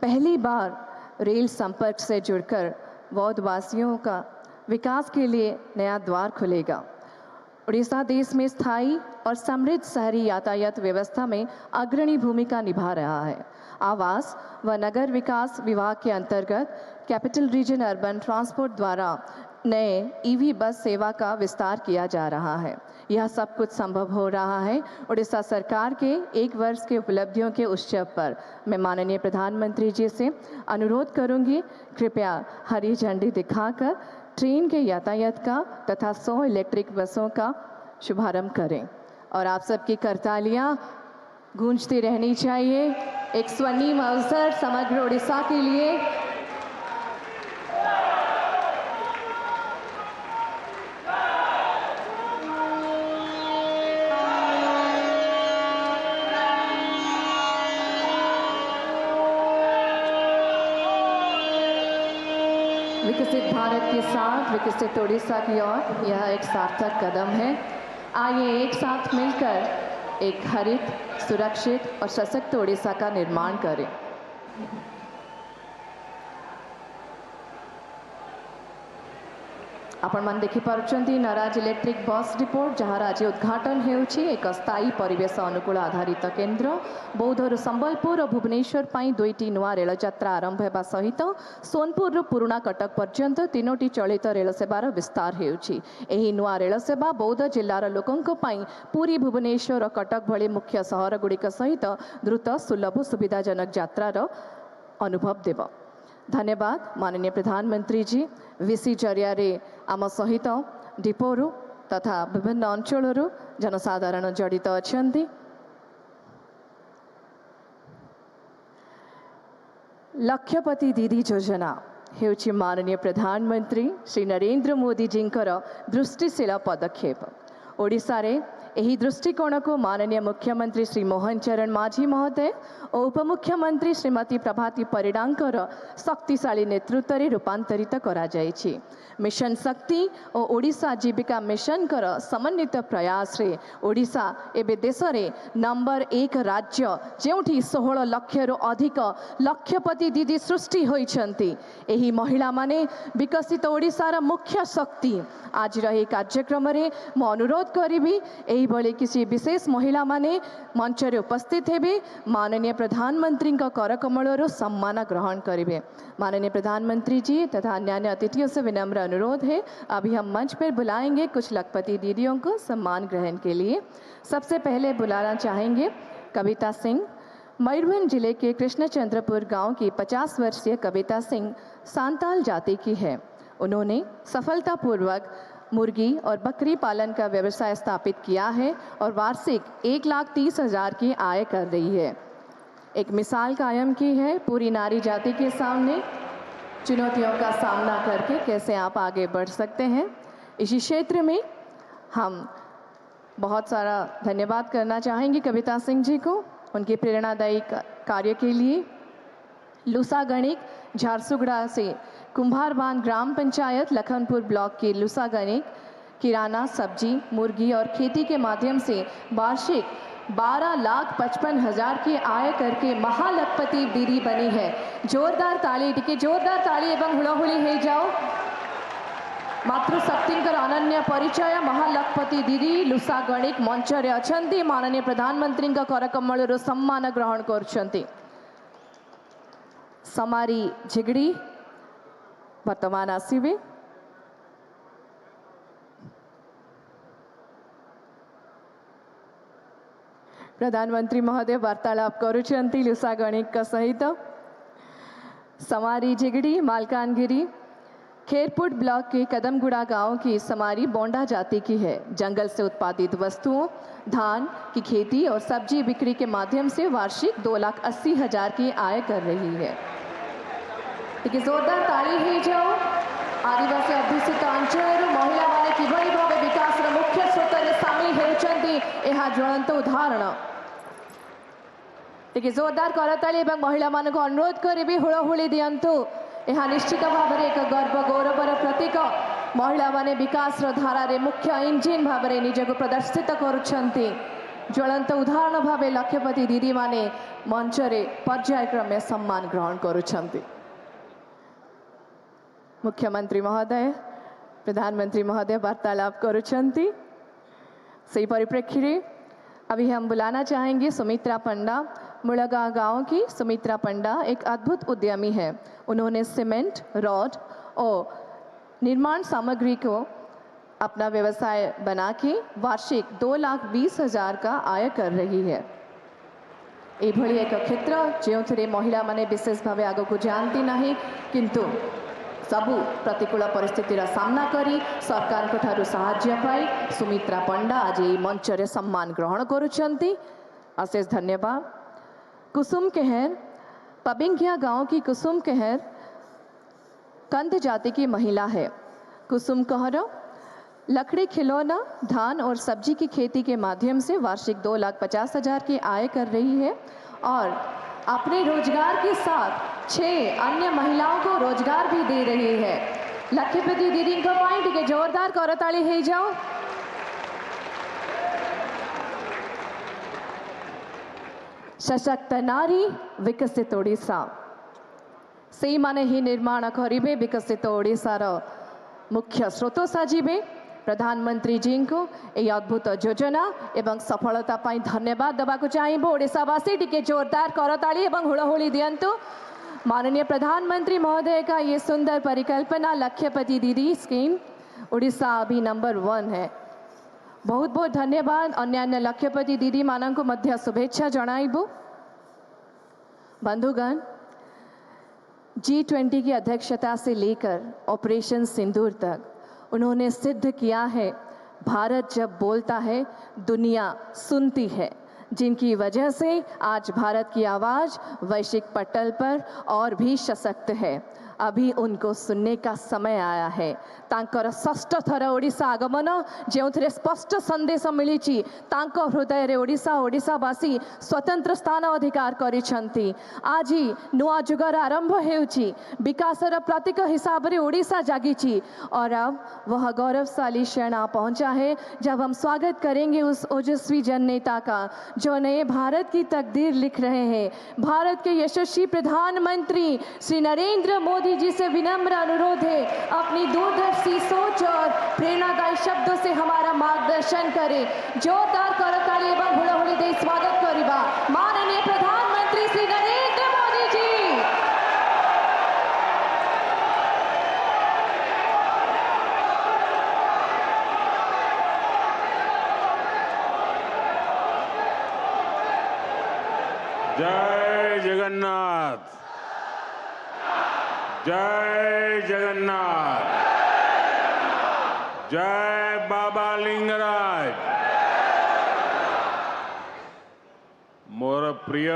पहली बार रेल संपर्क से जुड़कर बौद्ध वासियों का विकास के लिए नया द्वार खुलेगा। उड़ीसा देश में स्थायी और समृद्ध शहरी यातायात व्यवस्था में अग्रणी भूमिका निभा रहा है। आवास व नगर विकास विभाग के अंतर्गत कैपिटल रीजन अर्बन ट्रांसपोर्ट द्वारा नए ईवी बस सेवा का विस्तार किया जा रहा है। यह सब कुछ संभव हो रहा है उड़ीसा सरकार के 1 वर्ष के उपलब्धियों के उत्सव पर। मैं माननीय प्रधानमंत्री जी से अनुरोध करूंगी, कृपया हरी झंडी दिखाकर ट्रेन के यातायात का तथा 100 इलेक्ट्रिक बसों का शुभारंभ करें और आप सबकी करतालियां गूंजती रहनी चाहिए। एक स्वर्णिम अवसर समग्र उड़ीसा के लिए। विकसित भारत के साथ विकसित उड़ीसा की ओर यह एक सार्थक कदम है। आइए एक साथ मिलकर एक हरित, सुरक्षित और सशक्त उड़ीसा का निर्माण करें। आपण मन देखि पारुचंती नराज इलेक्ट्रिक बस डिपोट जहार आज उद्घाटन हेउछि एक स्थायी परिवेश अनुकूल आधारित केन्द्र। बौद्धर संबलपुर और भुवनेश्वर पाई 2टी नुआ रेल यात्रा आरंभ हेबा सहित सोनपुर पुराना कटक पर्यंत 3टी चलित रेल सेवार विस्तार हेउछि। एही नुआ रेल सेवा बौद्ध जिल्लार लोकंक पाई पुरी, भुवनेश्वर और कटक भली मुख्य सहर गुड़िक सहित द्रुत, सुलभ, सुविधाजनक यात्रार अनुभव देव। धन्यवाद माननीय प्रधानमंत्री जी। वीसी जरिया आम सहित डिपोरु तथा विभिन्न अंचल जनसाधारण जड़ित अछंती। लक्षपति दीदी योजना हेउछि माननीय प्रधानमंत्री श्री नरेंद्र मोदी जींकर दृष्टिशील पदक्षेप। ओडिशा रे एही दृष्टिकोण को माननीय मुख्यमंत्री श्री मोहन चरण माझी महोदय और उपमुख्यमंत्री श्रीमती प्रभाती परिडांकर शक्तिशाली नेतृत्व में रूपांतरित करा जायछि। मिशन शक्ति और ओडिशा जीविका मिशन कर समन्वित प्रयास रे ओडिशा एबे देश रे नंबर 1 राज्य जेउठी 16 लाख रु अधिक लक्षपति दीदी सृष्टि होइछंती। एही महिला माने विकसित ओडिशार मुख्य शक्ति। आज रही कार्यक्रम रे मो अनुरोध करिबी एही भली किसी विशेष महिला माने मंच रे उपस्थित हेबे, माननीय प्रधानमंत्री का करकमल सम्मान ग्रहण करेंगे। माननीय प्रधानमंत्री जी तथा अन्य अतिथियों से विनम्र अनुरोध है, अभी हम मंच पर बुलाएंगे कुछ लखपति दीदियों को सम्मान ग्रहण के लिए। सबसे पहले बुलाना चाहेंगे कविता सिंह। मयूरभंज जिले के कृष्णचंद्रपुर गांव की 50 वर्षीय कविता सिंह सांताल जाति की है। उन्होंने सफलतापूर्वक मुर्गी और बकरी पालन का व्यवसाय स्थापित किया है और वार्षिक 1,30,000 की आय कर रही है। एक मिसाल कायम की है पूरी नारी जाति के सामने चुनौतियों का सामना करके कैसे आप आगे बढ़ सकते हैं। इसी क्षेत्र में हम बहुत सारा धन्यवाद करना चाहेंगे कविता सिंह जी को उनके प्रेरणादायी कार्य के लिए। लूसा गणिक झारसुगड़ा से कुंभारबांध ग्राम पंचायत लखनपुर ब्लॉक की लूसा गणिक किराना, सब्जी, मुर्गी और खेती के माध्यम से वार्षिक 12,55,000 की आय करके महालखपति दीदी बनी है। जोरदार ताली टिके, जोरदार ताली एवं हुड़ाहुड़ी हे जाओ। मातृशक्तिंकर अनन्य परिचय महालखपति दीदी लूसा गणिक मंच रे अछंती। माननीय प्रधानमंत्री का करकमल सम्मान ग्रहण करछंती। समारी झिगड़ी वर्तमान आसीबे। प्रधानमंत्री महोदय वार्तालाप करुछंती लूसा गणिक का सहित। समारी झिगड़ी मालकानगिरी खेरपुट ब्लॉक के कदमगुड़ा गांव की समारी बोंडा जाति की है। जंगल से उत्पादित वस्तुओं, धान की खेती और सब्जी बिक्री के माध्यम से वार्षिक 2,80,000 की आय कर रही है। जोरदार ताली ही जाओ। आदिवासी अध्युषित अंचल महिला माने किभली भाव विकास मुख्य स्रोत में सामिल होती यह ज्वलंत उदाहरण टे जोरदार करताली महिला मान अनुरोध करी हुलहुली दिंतु यह निश्चित भाव में एक गर्व गौरवर प्रतीक महिला माने विकास धारा मुख्य इंजिन भाव में निजक प्रदर्शित करुछंती ज्वलंत उदाहरण भाव लक्षपति दीदी माने मंच रे पर्यायक्रमे सम्मान ग्रहण करुछंती। मुख्यमंत्री महोदय प्रधानमंत्री महोदय वार्तालाप करुछंती। सही परिप्रेक्षी रे अभी हम बुलाना चाहेंगे सुमित्रा पंडा। मुड़गांव गांव की सुमित्रा पंडा एक अद्भुत उद्यमी है। उन्होंने सीमेंट, रॉड और निर्माण सामग्री को अपना व्यवसाय बना के वार्षिक 2,20,000 का आय कर रही है। एभली एक क्षेत्र जो महिला माने विशेष भाव आग को जानती नहीं किंतु सबु प्रतिकूल परिस्थितिर सामना करी सरकार को ठारू सहाय्य पाई सुमित्रा पंडा आज ये मंच रे सम्मान ग्रहण करुछंती। अशेष धन्यवाद। कुसुम केहर पबिंगिया गांव की कुसुम केहर कंद जाति की महिला है। कुसुम कहर लकड़ी खिलौना, धान और सब्जी की खेती के माध्यम से वार्षिक 2,50,000 की आय कर रही है और अपने रोजगार के साथ 6 अन्य महिलाओं को रोजगार भी दे रही है। लक्ष्यपति दीदी को पॉइंट के जोरदार करताली हो जाओ। सशक्त नारी विकसित ओडिशा से माने ही निर्माण करिबे विकसित ओडिशार मुख्य स्रोत साजिबे। प्रधानमंत्री जी को यह अद्भुत योजना एवं सफलता पाई धन्यवाद देवाक चाहिए। ओडिशावासी टिके जोरदार करताली एवं हुलहुली दियंतु। माननीय प्रधानमंत्री महोदय का ये सुंदर परिकल्पना लक्ष्यपति दीदी स्कीम ओडिशा अभी नंबर 1 है। बहुत बहुत धन्यवाद। अन्य लक्ष्यपति दीदी मान को मध्य शुभेच्छा जणाइबु। बंधुगण, G20 की अध्यक्षता से लेकर ऑपरेशन सिंदूर तक उन्होंने सिद्ध किया है भारत जब बोलता है दुनिया सुनती है, जिनकी वजह से आज भारत की आवाज़ वैश्विक पटल पर और भी सशक्त है। अभी उनको सुनने का समय आया है। तांकर षष्ठ थर ओडिशा आगमन जो स्पष्ट संदेश मिली हृदय रे ओडिशा ओडिशावासी स्वतंत्र स्थान अधिकार करिछंती। आज ही नुआ जुगर आरंभ हेउची, विकासर प्रतीक हिसाब से ओडिशा जागी और अब वह गौरवशाली क्षण आ पहुंचा है जब हम स्वागत करेंगे उस ओजस्वी जन नेता का जो नए भारत की तकदीर लिख रहे हैं। भारत के यशस्वी प्रधानमंत्री श्री नरेंद्र मोदी जी से विनम्र अनुरोध है अपनी दूरदर्शी सोच और प्रेरणादायी शब्दों से हमारा मार्गदर्शन करें। जोरदार करताली एवं हुलहुली दे स्वागत करिबा माननीय प्रधानमंत्री श्री नरेंद्र मोदी जी। जय जगन्नाथ, जय जगन्नाथ, जय बाबा लिंगराज। मोर प्रिय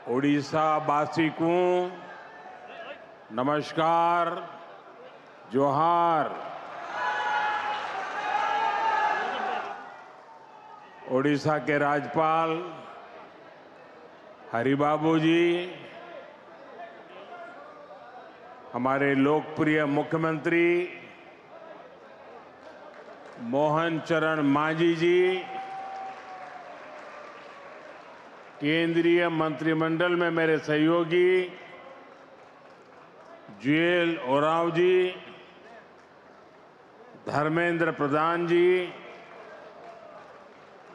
ओडिशावासी को नमस्कार, जोहार। ओडिशा के राज्यपाल हरिबाबू जी, हमारे लोकप्रिय मुख्यमंत्री मोहन चरण मांझी जी, केंद्रीय मंत्रिमंडल में मेरे सहयोगी जुएल ओरांव जी, धर्मेंद्र प्रधान जी,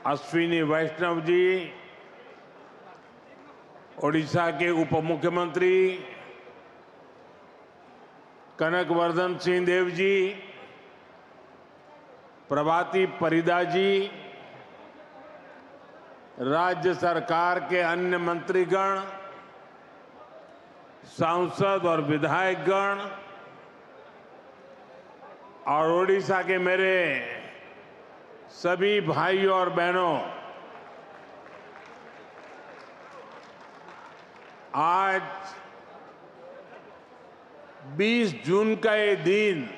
अश्विनी वैष्णव जी, ओडिशा के उप मुख्यमंत्री कनकवर्धन सिंह देव जी, प्रभाती परिदा जी, राज्य सरकार के अन्य मंत्रीगण, सांसद और विधायकगण और ओडिशा के मेरे सभी भाइयों और बहनों, आज 20 जून का ये दिन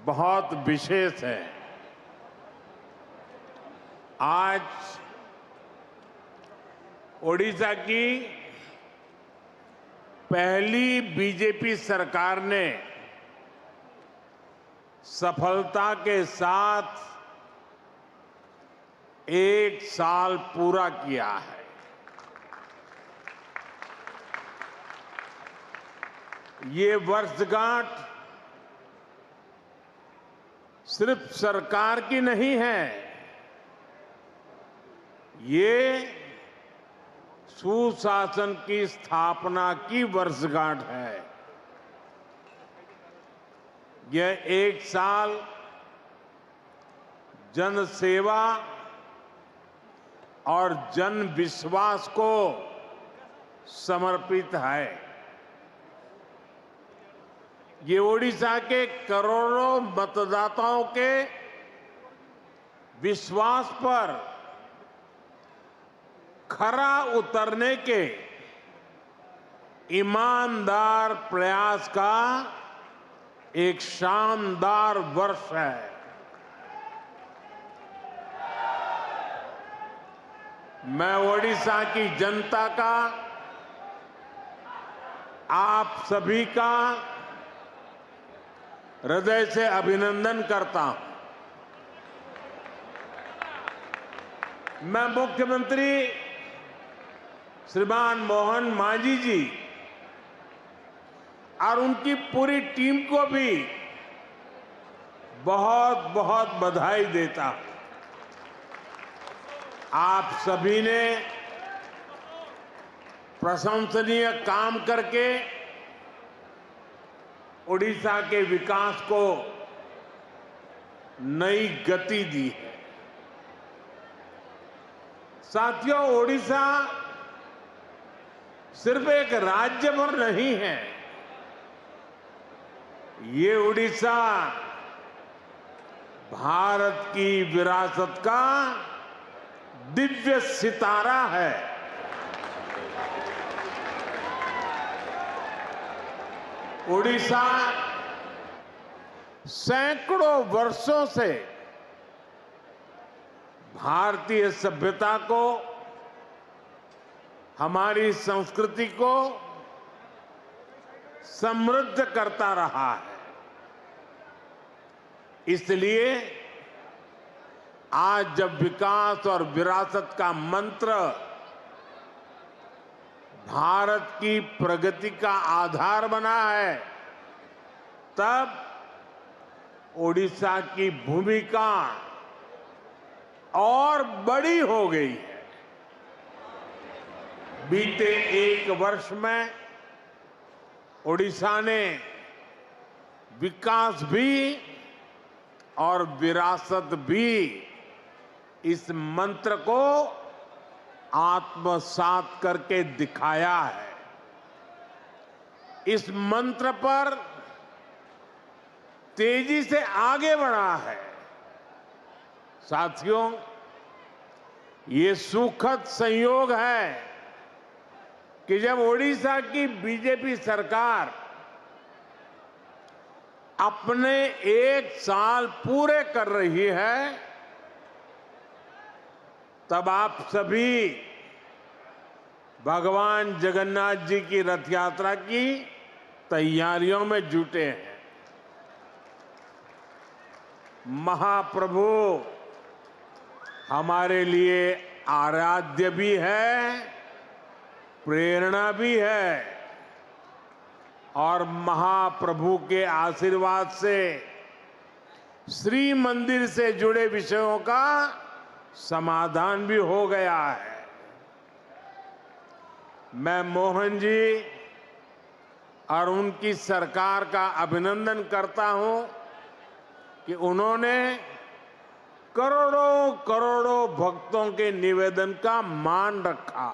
बहुत विशेष है। आज ओडिशा की पहली बीजेपी सरकार ने सफलता के साथ 1 साल पूरा किया है। ये वर्षगांठ सिर्फ सरकार की नहीं है, ये सुशासन की स्थापना की वर्षगांठ है। यह 1 साल जन सेवा और जन विश्वास को समर्पित है। ये ओडिशा के करोड़ों मतदाताओं के विश्वास पर खरा उतरने के ईमानदार प्रयास का एक शानदार वर्ष है। मैं ओडिशा की जनता का, आप सभी का हृदय से अभिनंदन करता हूं। मैं मुख्यमंत्री श्रीमान मोहन मांझी जी और उनकी पूरी टीम को भी बहुत बहुत बधाई देता हूं। आप सभी ने प्रशंसनीय काम करके ओडिशा के विकास को नई गति दी है। साथियों, ओडिशा सिर्फ एक राज्य भर नहीं है, ये ओडिशा भारत की विरासत का दिव्य सितारा है। ओडिशा सैकड़ों वर्षों से भारतीय सभ्यता को, हमारी संस्कृति को समृद्ध करता रहा है। इसलिए आज जब विकास और विरासत का मंत्र भारत की प्रगति का आधार बना है, तब ओडिशा की भूमिका और बड़ी हो गई है। बीते 1 वर्ष में ओडिशा ने विकास भी और विरासत भी इस मंत्र को आत्मसात करके दिखाया है। इस मंत्र पर तेजी से आगे बढ़ा है। साथियों, ये सुखद संयोग है कि जब ओडिशा की बीजेपी सरकार अपने 1 साल पूरे कर रही है, तब आप सभी भगवान जगन्नाथ जी की रथ यात्रा की तैयारियों में जुटे हैं। महाप्रभु हमारे लिए आराध्य भी है, प्रेरणा भी है, और महाप्रभु के आशीर्वाद से श्री मंदिर से जुड़े विषयों का समाधान भी हो गया है। मैं मोहन जी और उनकी सरकार का अभिनंदन करता हूं कि उन्होंने करोड़ों करोड़ों भक्तों के निवेदन का मान रखा।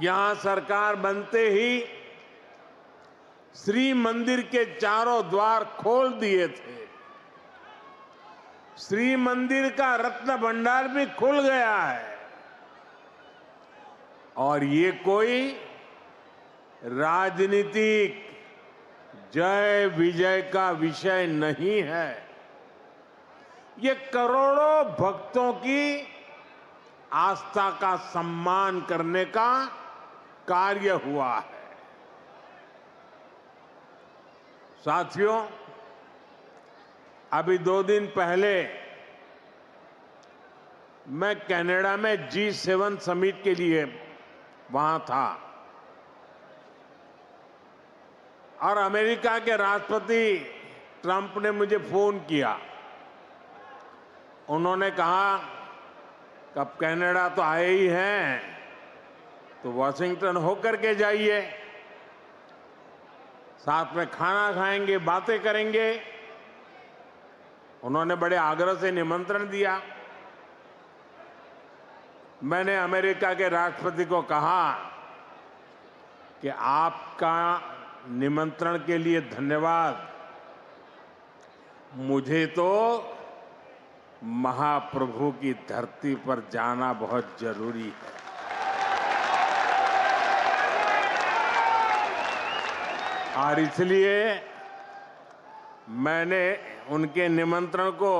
यहां सरकार बनते ही श्री मंदिर के चारों द्वार खोल दिए थे। श्री मंदिर का रत्न भंडार भी खुल गया है, और ये कोई राजनीतिक जय विजय का विषय नहीं है। ये करोड़ों भक्तों की आस्था का सम्मान करने का कार्य हुआ है। साथियों, अभी 2 दिन पहले मैं कनाडा में G7 समिट के लिए वहां था और अमेरिका के राष्ट्रपति ट्रंप ने मुझे फोन किया। उन्होंने कहा कि अब कनाडा तो आए ही हैं, तो वॉशिंगटन होकर के जाइए, साथ में खाना खाएंगे, बातें करेंगे। उन्होंने बड़े आग्रह से निमंत्रण दिया। मैंने अमेरिका के राष्ट्रपति को कहा कि आपका निमंत्रण के लिए धन्यवाद, मुझे तो महाप्रभु की धरती पर जाना बहुत जरूरी है। और इसलिए मैंने उनके निमंत्रण को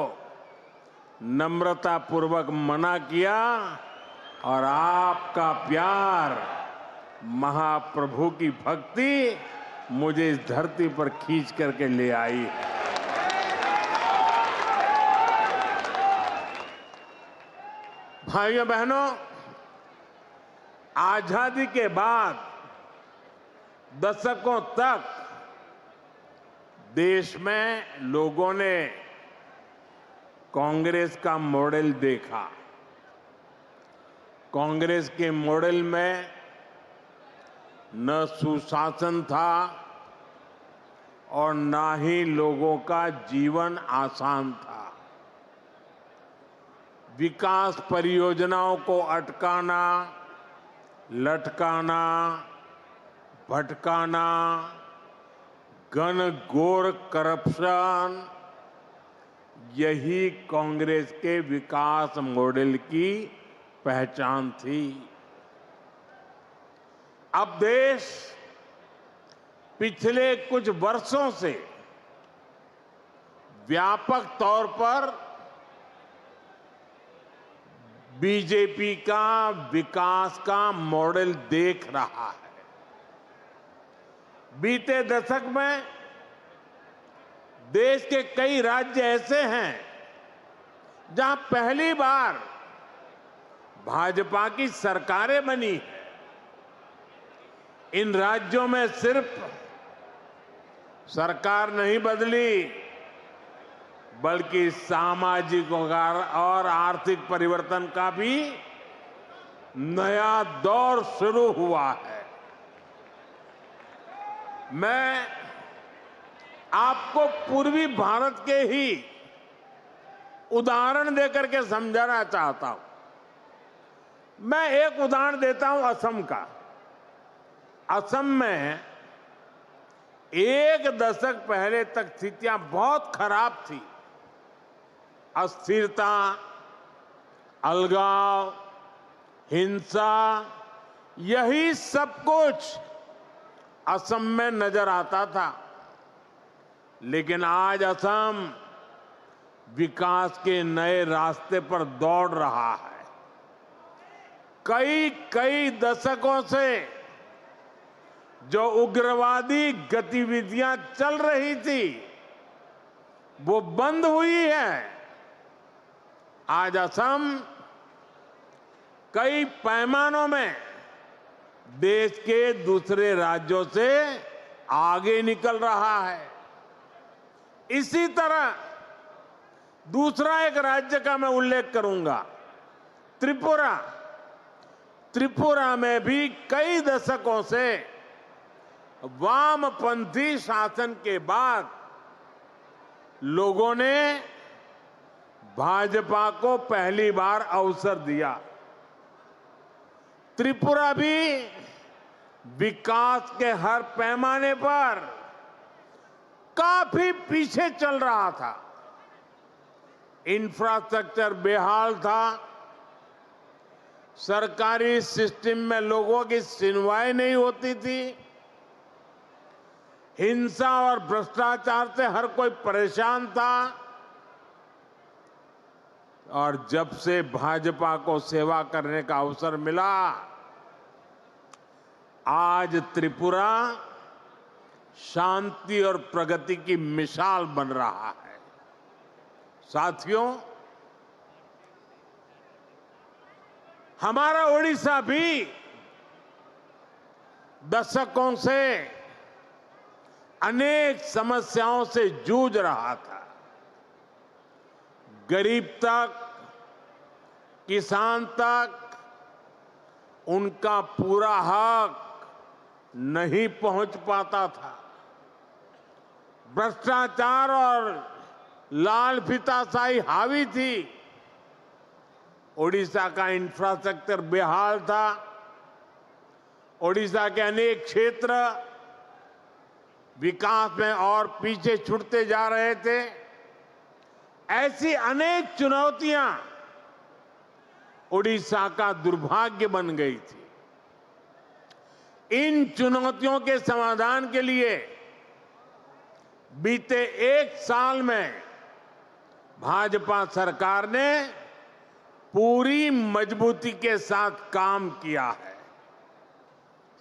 नम्रतापूर्वक मना किया और आपका प्यार, महाप्रभु की भक्ति मुझे इस धरती पर खींच करके ले आई है। भाइयों बहनों, आजादी के बाद दशकों तक देश में लोगों ने कांग्रेस का मॉडल देखा। कांग्रेस के मॉडल में न सुशासन था और न ही लोगों का जीवन आसान था। विकास परियोजनाओं को अटकाना, लटकाना, भटकाना, घनघोर करप्शन, यही कांग्रेस के विकास मॉडल की पहचान थी। अब देश पिछले कुछ वर्षों से व्यापक तौर पर बीजेपी का विकास का मॉडल देख रहा है। बीते दशक में देश के कई राज्य ऐसे हैं जहां पहली बार भाजपा की सरकारें बनी है। इन राज्यों में सिर्फ सरकार नहीं बदली, बल्कि सामाजिक और आर्थिक परिवर्तन का भी नया दौर शुरू हुआ है। मैं आपको पूर्वी भारत के ही उदाहरण देकर के समझाना चाहता हूं। मैं एक उदाहरण देता हूं असम का। असम में एक दशक पहले तक स्थितियां बहुत खराब थी। अस्थिरता, अलगाव, हिंसा, यही सब कुछ असम में नजर आता था। लेकिन आज असम विकास के नए रास्ते पर दौड़ रहा है। कई दशकों से जो उग्रवादी गतिविधियां चल रही थी, वो बंद हुई है। आज असम कई पैमानों में देश के दूसरे राज्यों से आगे निकल रहा है। इसी तरह दूसरा एक राज्य का मैं उल्लेख करूंगा, त्रिपुरा। त्रिपुरा में भी कई दशकों से वामपंथी शासन के बाद लोगों ने भाजपा को पहली बार अवसर दिया। त्रिपुरा भी विकास के हर पैमाने पर काफी पीछे चल रहा था। इंफ्रास्ट्रक्चर बेहाल था, सरकारी सिस्टम में लोगों की सुनवाई नहीं होती थी, हिंसा और भ्रष्टाचार से हर कोई परेशान था और जब से भाजपा को सेवा करने का अवसर मिला, आज त्रिपुरा शांति और प्रगति की मिसाल बन रहा है। साथियों, हमारा ओडिशा भी दशकों से अनेक समस्याओं से जूझ रहा था। गरीब तक, किसान तक उनका पूरा हक नहीं पहुंच पाता था। भ्रष्टाचार और लाल फीताशाही हावी थी। ओडिशा का इंफ्रास्ट्रक्चर बेहाल था। ओडिशा के अनेक क्षेत्र विकास में और पीछे छूटते जा रहे थे। ऐसी अनेक चुनौतियां ओडिशा का दुर्भाग्य बन गई थी। इन चुनौतियों के समाधान के लिए बीते एक साल में भाजपा सरकार ने पूरी मजबूती के साथ काम किया है।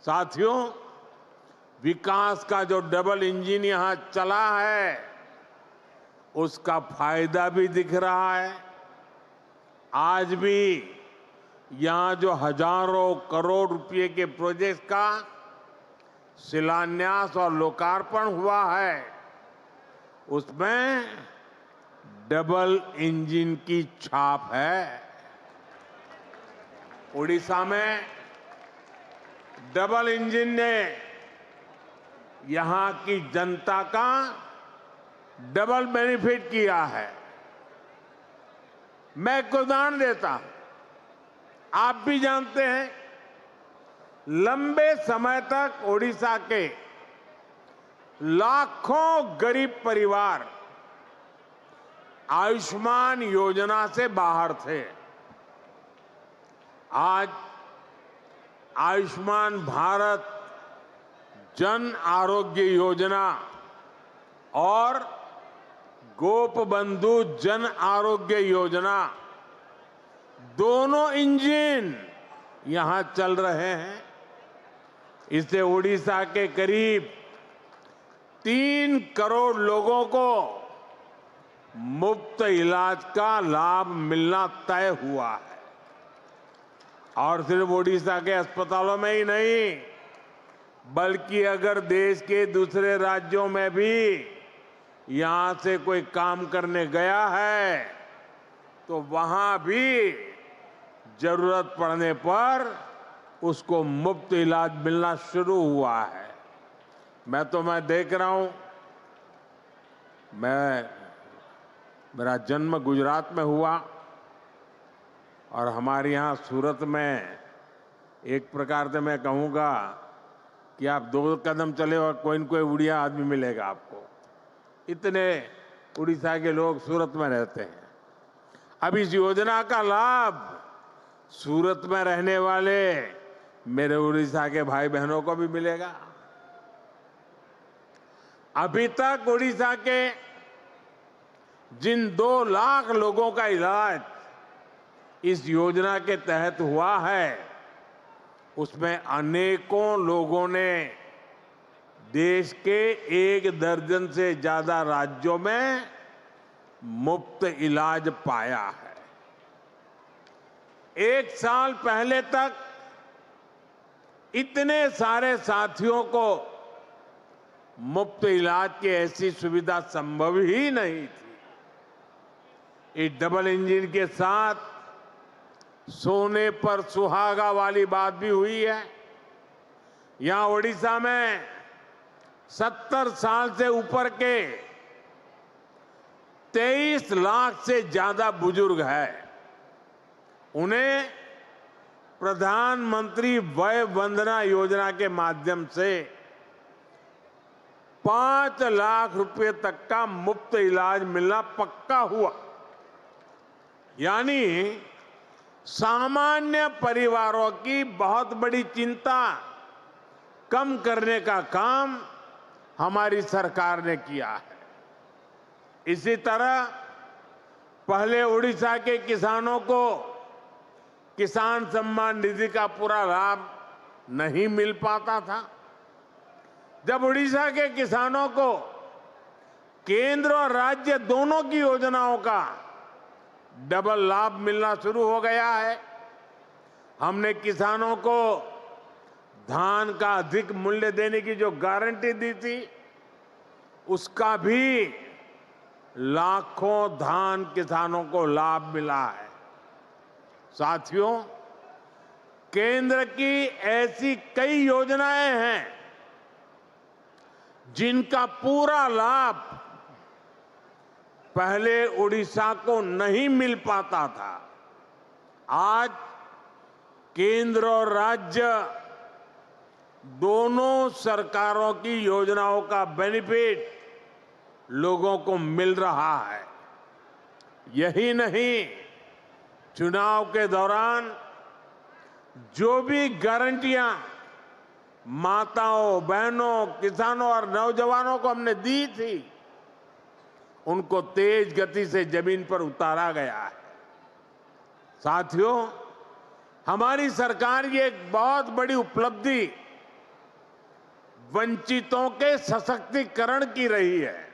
साथियों, विकास का जो डबल इंजन यहां चला है, उसका फायदा भी दिख रहा है। आज भी यहां जो हजारों करोड़ रुपए के प्रोजेक्ट का शिलान्यास और लोकार्पण हुआ है, उसमें डबल इंजन की छाप है। ओडिशा में डबल इंजन ने यहां की जनता का डबल बेनिफिट किया है। मैं एक उदाहरण देता हूं। आप भी जानते हैं, लंबे समय तक ओडिशा के लाखों गरीब परिवार आयुष्मान योजना से बाहर थे। आज आयुष्मान भारत जन आरोग्य योजना और गोपबंधु जन आरोग्य योजना, दोनों इंजन यहां चल रहे हैं। इससे ओडिशा के करीब 3 करोड़ लोगों को मुफ्त इलाज का लाभ मिलना तय हुआ है। और सिर्फ ओडिशा के अस्पतालों में ही नहीं, बल्कि अगर देश के दूसरे राज्यों में भी यहां से कोई काम करने गया है तो वहां भी जरूरत पड़ने पर उसको मुफ्त इलाज मिलना शुरू हुआ है। मैं देख रहा हूं, मेरा जन्म गुजरात में हुआ और हमारे यहाँ सूरत में एक प्रकार से मैं कहूँगा कि आप 2 कदम चले और कोई न कोई उड़िया आदमी मिलेगा आपको। इतने उड़ीसा के लोग सूरत में रहते हैं। अब इस योजना का लाभ सूरत में रहने वाले मेरे उड़ीसा के भाई बहनों को भी मिलेगा। अभी तक उड़ीसा के जिन 2 लाख लोगों का इलाज इस योजना के तहत हुआ है, उसमें अनेकों लोगों ने देश के 1 दर्जन से ज्यादा राज्यों में मुफ्त इलाज पाया है। 1 साल पहले तक इतने सारे साथियों को मुफ्त इलाज की ऐसी सुविधा संभव ही नहीं थी। इस डबल इंजन के साथ सोने पर सुहागा वाली बात भी हुई है। यहां ओडिशा में 70 साल से ऊपर के 23 लाख से ज्यादा बुजुर्ग हैं। उन्हें प्रधानमंत्री वय वंदना योजना के माध्यम से 5 लाख रुपए तक का मुफ्त इलाज मिलना पक्का हुआ। यानी सामान्य परिवारों की बहुत बड़ी चिंता कम करने का काम हमारी सरकार ने किया है। इसी तरह पहले उड़ीसा के किसानों को किसान सम्मान निधि का पूरा लाभ नहीं मिल पाता था। जब उड़ीसा के किसानों को केंद्र और राज्य दोनों की योजनाओं का डबल लाभ मिलना शुरू हो गया है, हमने किसानों को धान का अधिक मूल्य देने की जो गारंटी दी थी, उसका भी लाखों धान किसानों को लाभ मिला है। साथियों, केंद्र की ऐसी कई योजनाएं हैं जिनका पूरा लाभ पहले उड़ीसा को नहीं मिल पाता था। आज केंद्र और राज्य दोनों सरकारों की योजनाओं का बेनिफिट लोगों को मिल रहा है। यही नहीं, चुनाव के दौरान जो भी गारंटियां माताओं, बहनों, किसानों और नौजवानों को हमने दी थी, उनको तेज गति से जमीन पर उतारा गया है। साथियों, हमारी सरकार की एक बहुत बड़ी उपलब्धि वंचितों के सशक्तिकरण की रही है।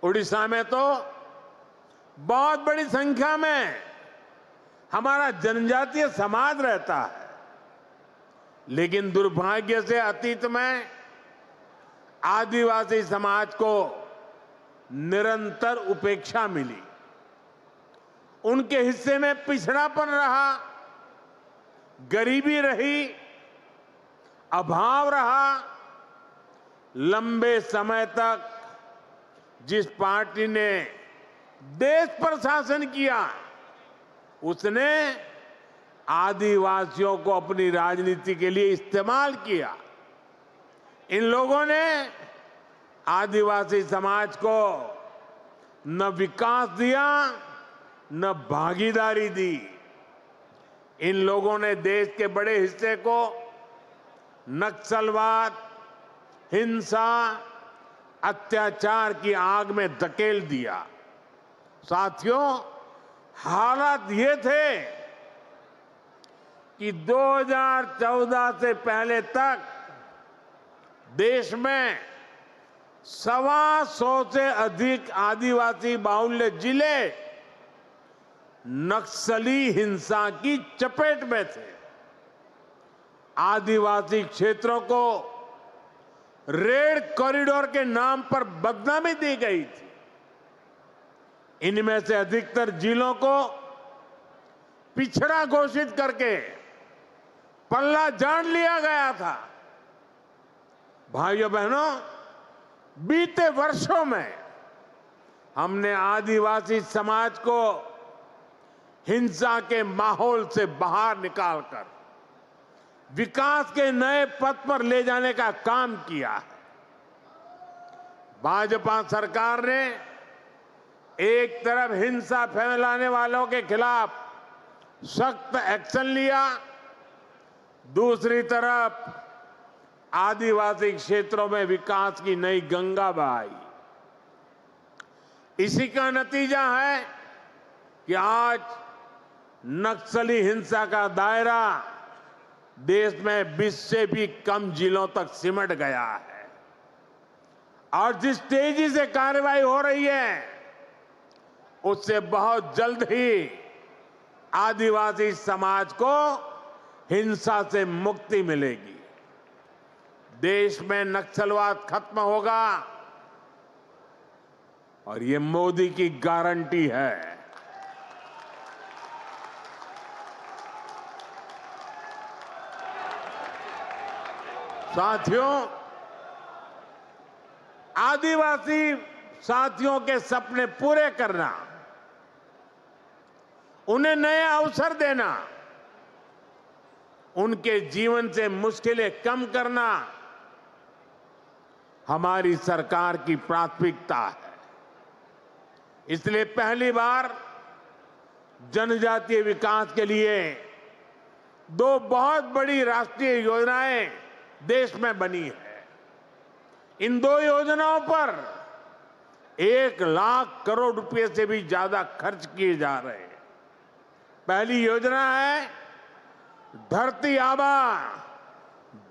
उड़ीसा में तो बहुत बड़ी संख्या में हमारा जनजातीय समाज रहता है, लेकिन दुर्भाग्य से अतीत में आदिवासी समाज को निरंतर उपेक्षा मिली। उनके हिस्से में पिछड़ापन रहा, गरीबी रही, अभाव रहा। लंबे समय तक जिस पार्टी ने देश पर शासन किया, उसने आदिवासियों को अपनी राजनीति के लिए इस्तेमाल किया। इन लोगों ने आदिवासी समाज को न विकास दिया, न भागीदारी दी। इन लोगों ने देश के बड़े हिस्से को नक्सलवाद, हिंसा, अत्याचार की आग में धकेल दिया। साथियों, हालात ये थे कि 2014 से पहले तक देश में 125 से अधिक आदिवासी बाहुल्य जिले नक्सली हिंसा की चपेट में थे। आदिवासी क्षेत्रों को रेड कॉरिडोर के नाम पर बदनामी दी गई थी। इनमें से अधिकतर जिलों को पिछड़ा घोषित करके पल्ला झाड़ लिया गया था। भाइयों बहनों, बीते वर्षों में हमने आदिवासी समाज को हिंसा के माहौल से बाहर निकालकर विकास के नए पथ पर ले जाने का काम किया है। भाजपा सरकार ने एक तरफ हिंसा फैलाने वालों के खिलाफ सख्त एक्शन लिया, दूसरी तरफ आदिवासी क्षेत्रों में विकास की नई गंगा बहाई। इसी का नतीजा है कि आज नक्सली हिंसा का दायरा देश में 20 से भी कम जिलों तक सिमट गया है और जिस तेजी से कार्रवाई हो रही है, उससे बहुत जल्द ही आदिवासी समाज को हिंसा से मुक्ति मिलेगी। देश में नक्सलवाद खत्म होगा और ये मोदी की गारंटी है। साथियों, आदिवासी साथियों के सपने पूरे करना, उन्हें नए अवसर देना, उनके जीवन से मुश्किलें कम करना हमारी सरकार की प्राथमिकता है। इसलिए पहली बार जनजातीय विकास के लिए 2 बहुत बड़ी राष्ट्रीय योजनाएं देश में बनी है। इन 2 योजनाओं पर 1 लाख करोड़ रुपए से भी ज्यादा खर्च किए जा रहे हैं। पहली योजना है धरती आबा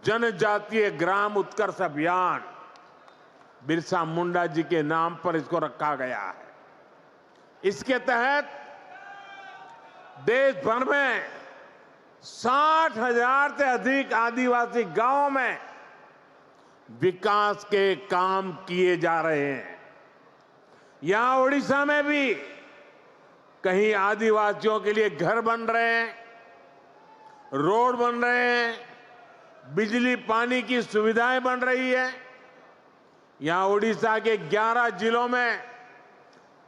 जनजातीय ग्राम उत्कर्ष अभियान। बिरसा मुंडा जी के नाम पर इसको रखा गया है। इसके तहत देश भर में 60,000 से अधिक आदिवासी गांवों में विकास के काम किए जा रहे हैं। यहां ओडिशा में भी कहीं आदिवासियों के लिए घर बन रहे हैं, रोड बन रहे हैं, बिजली पानी की सुविधाएं बन रही है। यहां ओडिशा के 11 जिलों में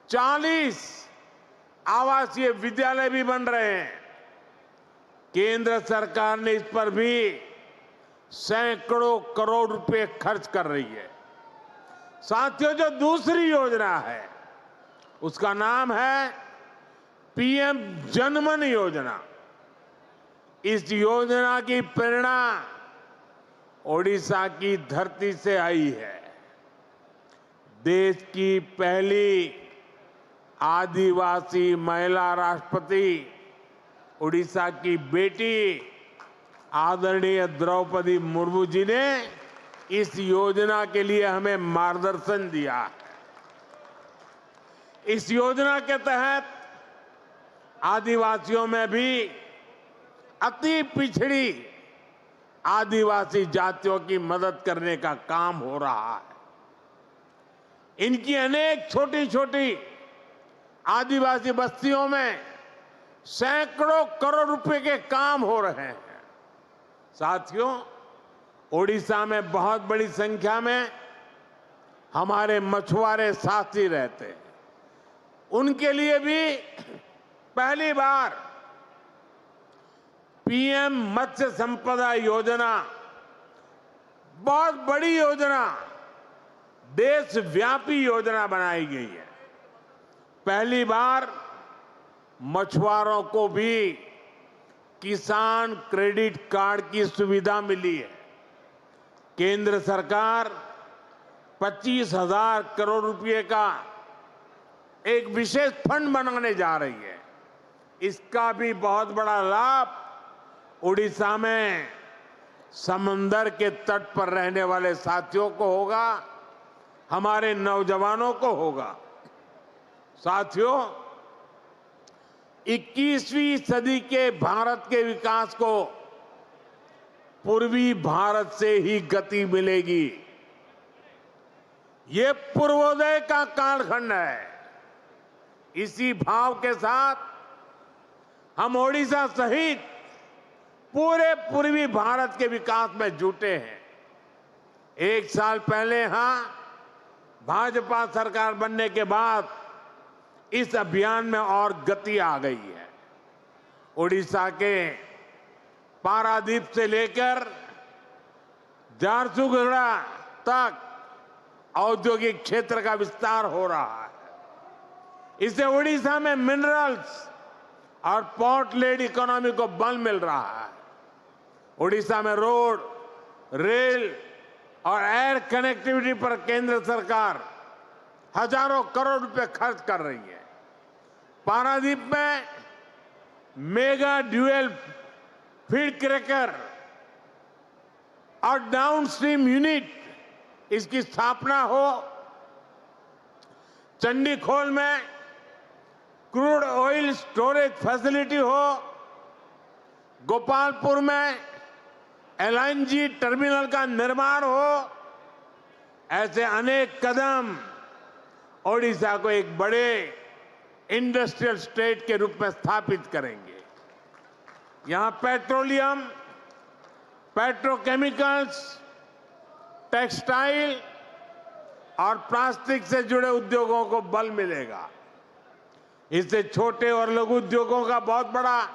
40 आवासीय विद्यालय भी बन रहे हैं। केंद्र सरकार ने इस पर भी सैकड़ों करोड़ रुपए खर्च कर रही है। साथियों, जो दूसरी योजना है उसका नाम है पीएम जनमन योजना। इस योजना की प्रेरणा ओडिशा की धरती से आई है। देश की पहली आदिवासी महिला राष्ट्रपति ओडिशा की बेटी आदरणीय द्रौपदी मुर्मू जी ने इस योजना के लिए हमें मार्गदर्शन दिया है। इस योजना के तहत आदिवासियों में भी अति पिछड़ी आदिवासी जातियों की मदद करने का काम हो रहा है। इनकी अनेक छोटी छोटी आदिवासी बस्तियों में सैकड़ों करोड़ रुपए के काम हो रहे हैं। साथियों, ओडिशा में बहुत बड़ी संख्या में हमारे मछुआरे साथी रहते हैं। उनके लिए भी पहली बार पीएम मत्स्य संपदा योजना, बहुत बड़ी योजना, देशव्यापी योजना बनाई गई है। पहली बार मछुआरों को भी किसान क्रेडिट कार्ड की सुविधा मिली है। केंद्र सरकार 25,000 करोड़ रुपए का एक विशेष फंड बनाने जा रही है। इसका भी बहुत बड़ा लाभ ओडिशा में समंदर के तट पर रहने वाले साथियों को होगा, हमारे नौजवानों को होगा। साथियों, 21वीं सदी के भारत के विकास को पूर्वी भारत से ही गति मिलेगी। ये पूर्वोदय का कालखंड है। इसी भाव के साथ हम ओडिशा सहित पूरे पूर्वी भारत के विकास में जुटे हैं। 1 साल पहले यहां भाजपा सरकार बनने के बाद इस अभियान में और गति आ गई है। ओडिशा के पारादीप से लेकर झारसुगुड़ा तक औद्योगिक क्षेत्र का विस्तार हो रहा है। इससे ओडिशा में मिनरल्स और पोर्ट लेड इकोनॉमी को बल मिल रहा है। ओडिशा में रोड, रेल और एयर कनेक्टिविटी पर केंद्र सरकार हजारों करोड़ रुपए खर्च कर रही है। पारादीप में मेगा ड्यूएल फीड क्रैकर और डाउनस्ट्रीम यूनिट, इसकी स्थापना हो। चंडीखोल में क्रूड ऑयल स्टोरेज फैसिलिटी हो। गोपालपुर में एलएनजी टर्मिनल का निर्माण हो। ऐसे अनेक कदम ओडिशा को एक बड़े इंडस्ट्रियल स्टेट के रूप में स्थापित करेंगे। यहां पेट्रोलियम, पेट्रोकेमिकल्स, टेक्सटाइल और प्लास्टिक से जुड़े उद्योगों को बल मिलेगा। इससे छोटे और लघु उद्योगों का बहुत बड़ा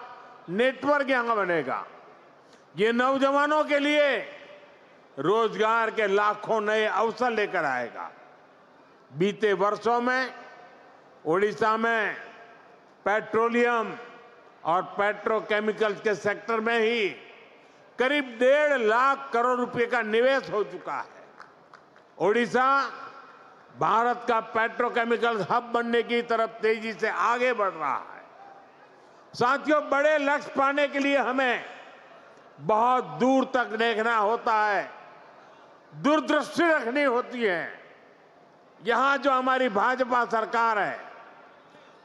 नेटवर्क यहां बनेगा। ये नौजवानों के लिए रोजगार के लाखों नए अवसर लेकर आएगा। बीते वर्षों में ओडिशा में पेट्रोलियम और पेट्रोकेमिकल्स के सेक्टर में ही करीब 1.5 लाख करोड़ रुपए का निवेश हो चुका है। ओडिशा भारत का पेट्रोकेमिकल हब बनने की तरफ तेजी से आगे बढ़ रहा है। साथियों, बड़े लक्ष्य पाने के लिए हमें बहुत दूर तक देखना होता है, दूरदृष्टि रखनी होती है। यहां जो हमारी भाजपा सरकार है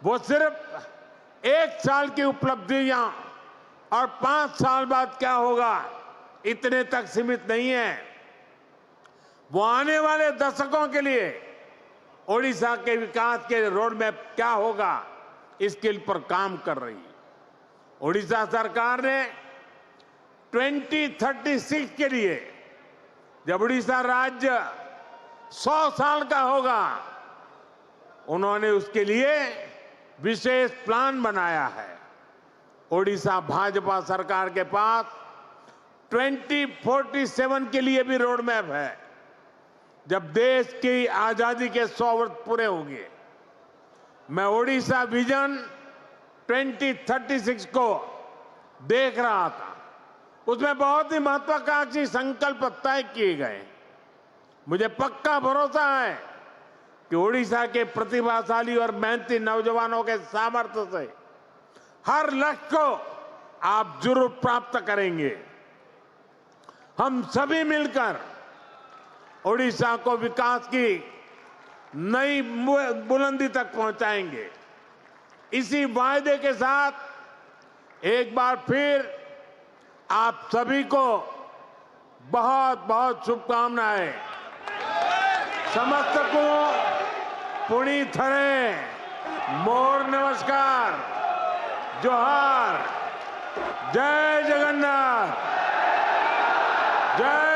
वो सिर्फ 1 साल की उपलब्धियां और 5 साल बाद क्या होगा इतने तक सीमित नहीं है। वो आने वाले दशकों के लिए ओडिशा के विकास के रोड मैप क्या होगा इसके पर काम कर रही है। ओडिशा सरकार ने 2036 के लिए, जब ओडिशा राज्य 100 साल का होगा, उन्होंने उसके लिए विशेष प्लान बनाया है। ओडिशा भाजपा सरकार के पास 2047 के लिए भी रोड मैप है, जब देश की आजादी के 100 वर्ष पूरे होंगे। मैं ओडिशा विजन 2036 को देख रहा था, उसमें बहुत ही महत्वाकांक्षी संकल्प तय किए गए। मुझे पक्का भरोसा है कि ओडिशा के प्रतिभाशाली और मेहनती नौजवानों के सामर्थ्य से हर लक्ष्य को आप जरूर प्राप्त करेंगे। हम सभी मिलकर ओडिशा को विकास की नई बुलंदी तक पहुंचाएंगे। इसी वायदे के साथ एक बार फिर आप सभी को बहुत बहुत शुभकामनाएं। समस्त को पुणी थरे मोर नमस्कार, जोहार, जय जगन्नाथ, जय